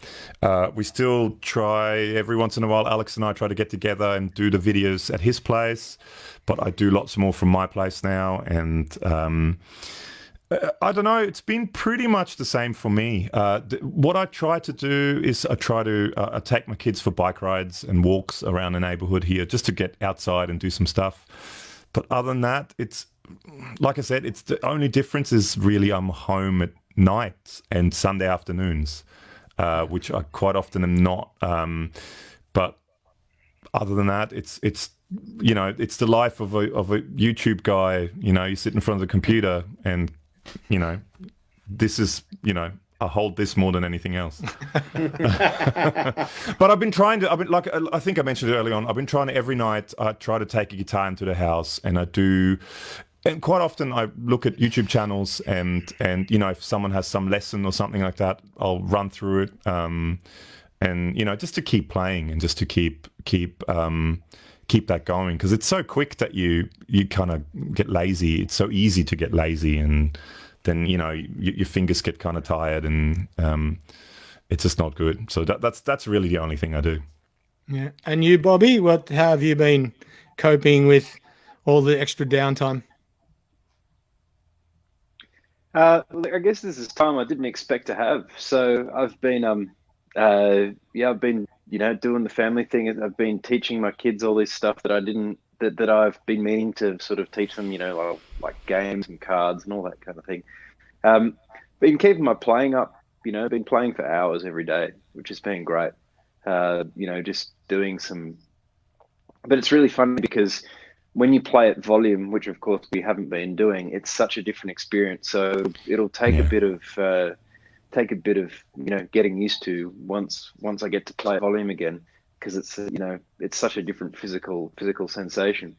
we still try every once in a while. Alex and I try to get together and do the videos at his place, but I do lots more from my place now, and I don't know, it's been pretty much the same for me. What I try to do is I try to take my kids for bike rides and walks around the neighborhood here just to get outside and do some stuff, but other than that, it's like I said, it's the only difference is really I'm home at nights and Sunday afternoons, which I quite often am not. But other than that, it's it's the life of a YouTube guy. You sit in front of the computer and this is I hold this more than anything else. But I think I mentioned it early on. I've been trying to every night. I try to take a guitar into the house, and I do. And quite often I look at YouTube channels and if someone has some lesson or something like that, I'll run through it, and just to keep playing and just to keep that going, because it's so quick that you kind of get lazy. It's so easy to get lazy, and then your fingers get kind of tired, and it's just not good. So that's really the only thing I do.
Yeah. And you, Bobby, how have you been coping with all the extra downtime?
I guess this is time I didn't expect to have. So I've been, I've been, doing the family thing. I've been teaching my kids all this stuff that I've been meaning to sort of teach them, like games and cards and all that kind of thing. Been keeping my playing up, been playing for hours every day, which has been great. Just doing some, but it's really funny because when you play at volume, which of course we haven't been doing, it's such a different experience. So it'll take a bit of getting used to once I get to play at volume again, because it's such a different physical sensation.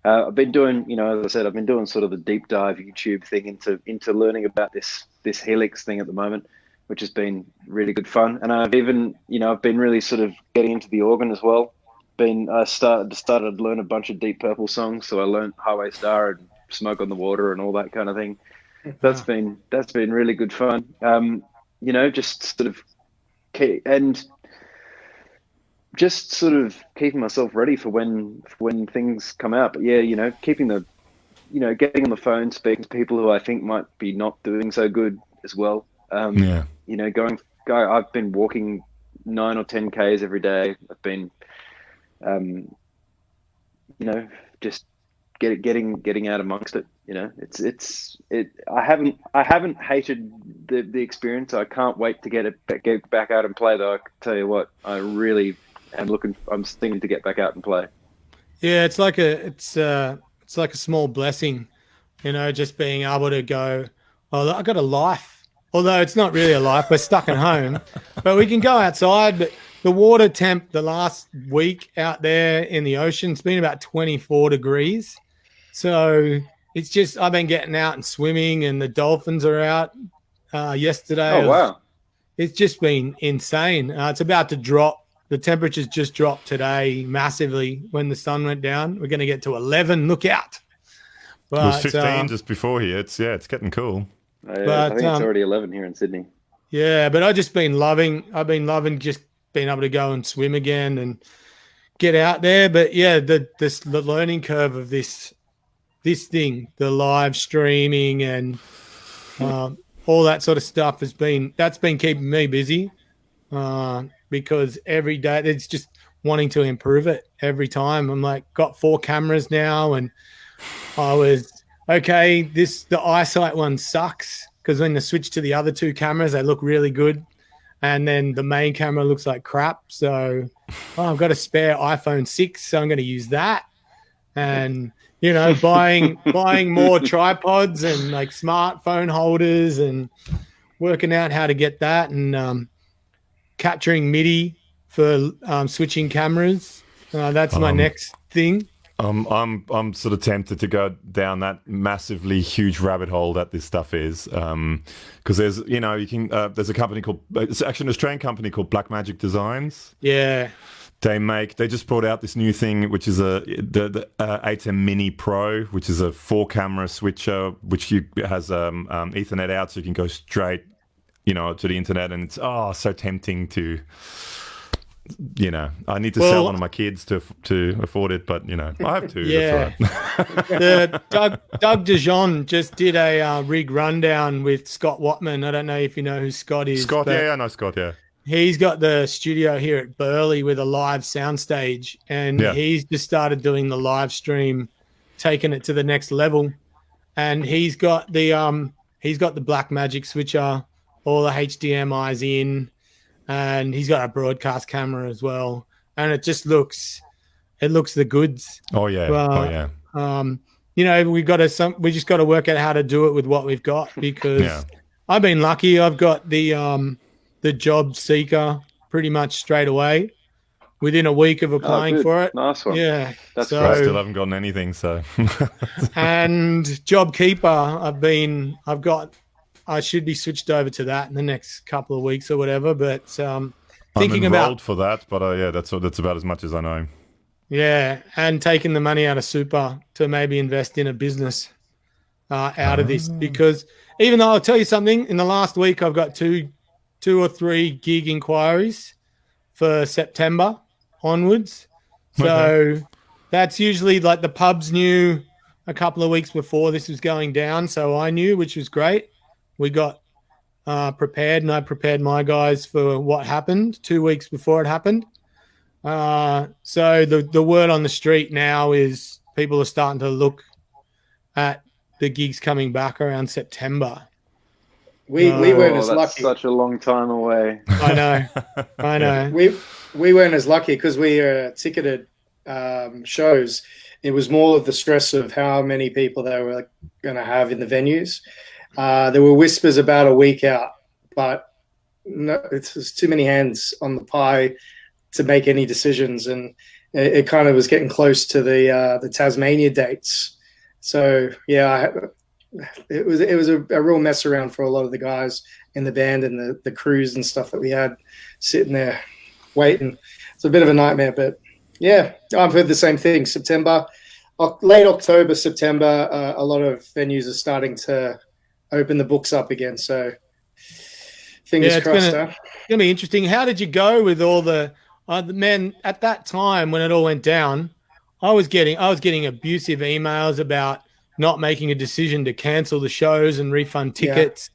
I've been doing, as I said, I've been doing sort of the deep dive YouTube thing into learning about this Helix thing at the moment, which has been really good fun. And I've even, I've been really sort of getting into the organ as well. I started to learn a bunch of Deep Purple songs, so I learned Highway Star and Smoke on the Water and all that kind of thing. That's been really good fun. Just sort of just sort of keeping myself ready for when things come out. But yeah, keeping getting on the phone, speaking to people who I think might be not doing so good as well. I've been walking 9 or 10 Ks every day. I've been just getting out amongst it. I haven't hated the experience. I can't wait to get back out and play, though. I can tell you what, I really am I'm thinking to get back out and play.
Yeah, it's like a small blessing, just being able to go, oh, I got a life. Although it's not really a life, we're stuck at home, but we can go outside. But the water temp the last week out there in the ocean, it's been about 24 degrees. So it's just, I've been getting out and swimming, and the dolphins are out yesterday.
Oh, wow.
It's just been insane. It's about to drop. The temperatures just dropped today massively when the sun went down. We're going to get to 11. Look out. But,
it was 15 just before here. It's getting cool.
I think it's already 11 here in Sydney.
Yeah, but I've been loving just being able to go and swim again and get out there. But yeah, the learning curve of this thing, the live streaming and all that sort of stuff that's been keeping me busy, because every day it's just wanting to improve it every time. I'm like, got 4 cameras now, and I was okay. The eyesight one sucks because when you switch to the other 2 cameras, they look really good. and then the main camera looks like crap. So I've got a spare iPhone 6, so I'm going to use that. And buying more tripods and like smartphone holders and working out how to get that, and capturing MIDI for switching cameras. That's my next thing.
I'm sort of tempted to go down that massively huge rabbit hole that this stuff is, because there's there's a company called, it's actually an Australian company called Blackmagic Designs.
Yeah.
They just brought out this new thing, which is the ATEM Mini Pro, which is a 4-camera switcher, which has Ethernet out, so you can go straight, to the internet, and it's so tempting to. I need to sell one of my kids to afford it, but I have two.
Yeah.
That's all right.
Doug DeJean just did a rig rundown with Scott Watman. I don't know if you know who Scott is.
Scott, yeah, I know Scott, yeah.
He's got the studio here at Burleigh with a live soundstage, and he's just started doing the live stream, taking it to the next level. And he's got the Blackmagic switcher, all the HDMI's in, and he's got a broadcast camera as well. And it just looks the goods.
Oh yeah.
We just got to work out how to do it with what we've got, because I've been lucky. I've got the JOSIKA pretty much straight away within a week of applying for it.
Nice one.
Yeah.
That's
I still haven't gotten anything, so.
And JobKeeper, I should be switched over to that in the next couple of weeks or whatever, but thinking
I'm
about
for that, but that's about as much as I know.
Yeah, and taking the money out of super to maybe invest in a business out of this, because even though I'll tell you something, in the last week I've got two or three gig inquiries for September onwards. So that's usually like the pubs knew a couple of weeks before this was going down, so I knew, which was great. We got prepared, and I prepared my guys for what happened 2 weeks before it happened. So the word on the street now is people are starting to look at the gigs coming back around September.
We weren't as
that's
lucky.
Such a long time away.
I know.
We weren't as lucky because we ticketed shows. It was more of the stress of how many people they were going to have in the venues. There were whispers about a week out, but no, it's too many hands on the pie to make any decisions, and it kind of was getting close to the Tasmania dates. So it was a real mess around for a lot of the guys in the band and the crews and stuff that we had sitting there waiting. It's a bit of a nightmare, but yeah, I've heard the same thing. Late October, September, a lot of venues are starting to open the books up again. So fingers crossed.
It's gonna be interesting. How did you go with all the men at that time when it all went down? I was getting abusive emails about not making a decision to cancel the shows and refund tickets.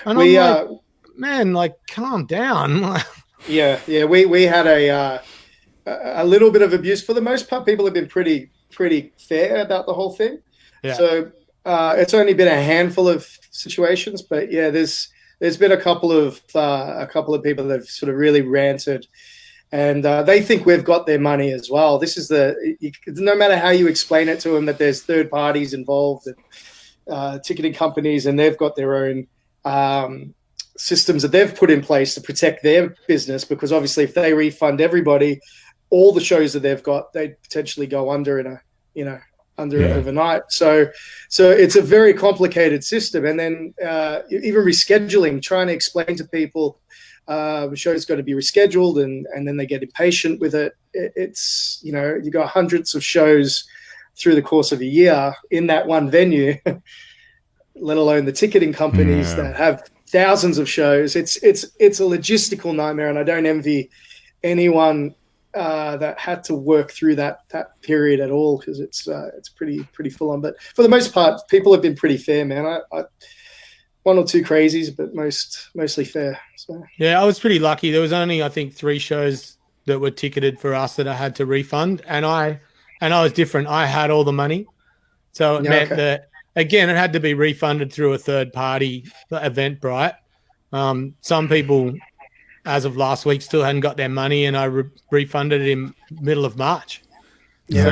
Yeah. And I'm like, man, calm down.
Yeah. We had a little bit of abuse. For the most part, people have been pretty fair about the whole thing. Yeah. So it's only been a handful of situations, but yeah, there's been a couple of people that have sort of really ranted, and they think we've got their money as well. This is no matter how you explain it to them, that there's third parties involved, and ticketing companies, and they've got their own systems that they've put in place to protect their business, because obviously if they refund everybody, all the shows that they've got, they'd potentially go under overnight. So it's a very complicated system. And then even rescheduling, trying to explain to people the show's got to be rescheduled, and then they get impatient with it. It's, you got hundreds of shows through the course of a year in that one venue, let alone the ticketing companies that have thousands of shows. It's a logistical nightmare, and I don't envy anyone that had to work through that period at all, because it's pretty full on. But for the most part, people have been pretty fair, man. I one or two crazies, but mostly fair. So.
Yeah, I was pretty lucky. There was only, I think, 3 shows that were ticketed for us that I had to refund, and I was different. I had all the money, so it meant that, again, it had to be refunded through a third party, Eventbrite. Some people as of last week, still hadn't got their money, and I refunded it in middle of March.
Yeah.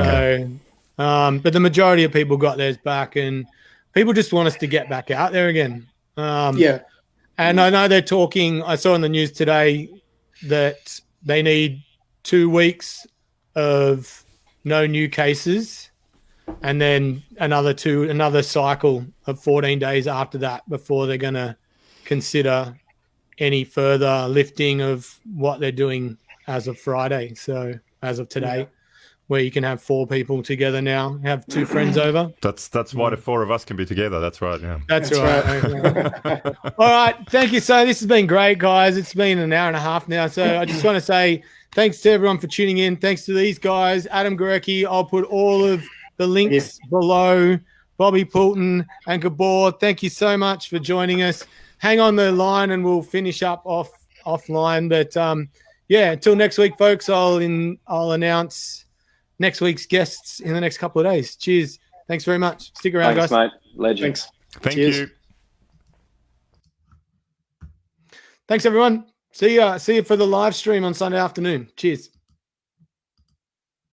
So, but the majority of people got theirs back, and people just want us to get back out there again.
Yeah.
And I know they're talking. I saw on the news today that they need 2 weeks of no new cases, and then another cycle of 14 days after that before they're going to consider any further lifting of what they're doing as of Friday. So as of today, where you can have 4 people together now, have 2 friends over.
That's why the 4 of us can be together. That's right. Yeah.
That's right. All right. Thank you. So this has been great, guys. It's been an hour and a half now. So I just want to say thanks to everyone for tuning in. Thanks to these guys, Adam Gorecki. I'll put all of the links below. Bobby POULTON and GABOR. Thank you so much for joining us. Hang on the line and we'll finish up offline. But until next week, folks, I'll announce next week's guests in the next couple of days. Cheers. Thanks very much. Stick around,
Thanks,
guys.
mate. Legend.
Thank
Cheers.
you.
Thanks, everyone. See you for the live stream on Sunday afternoon. Cheers.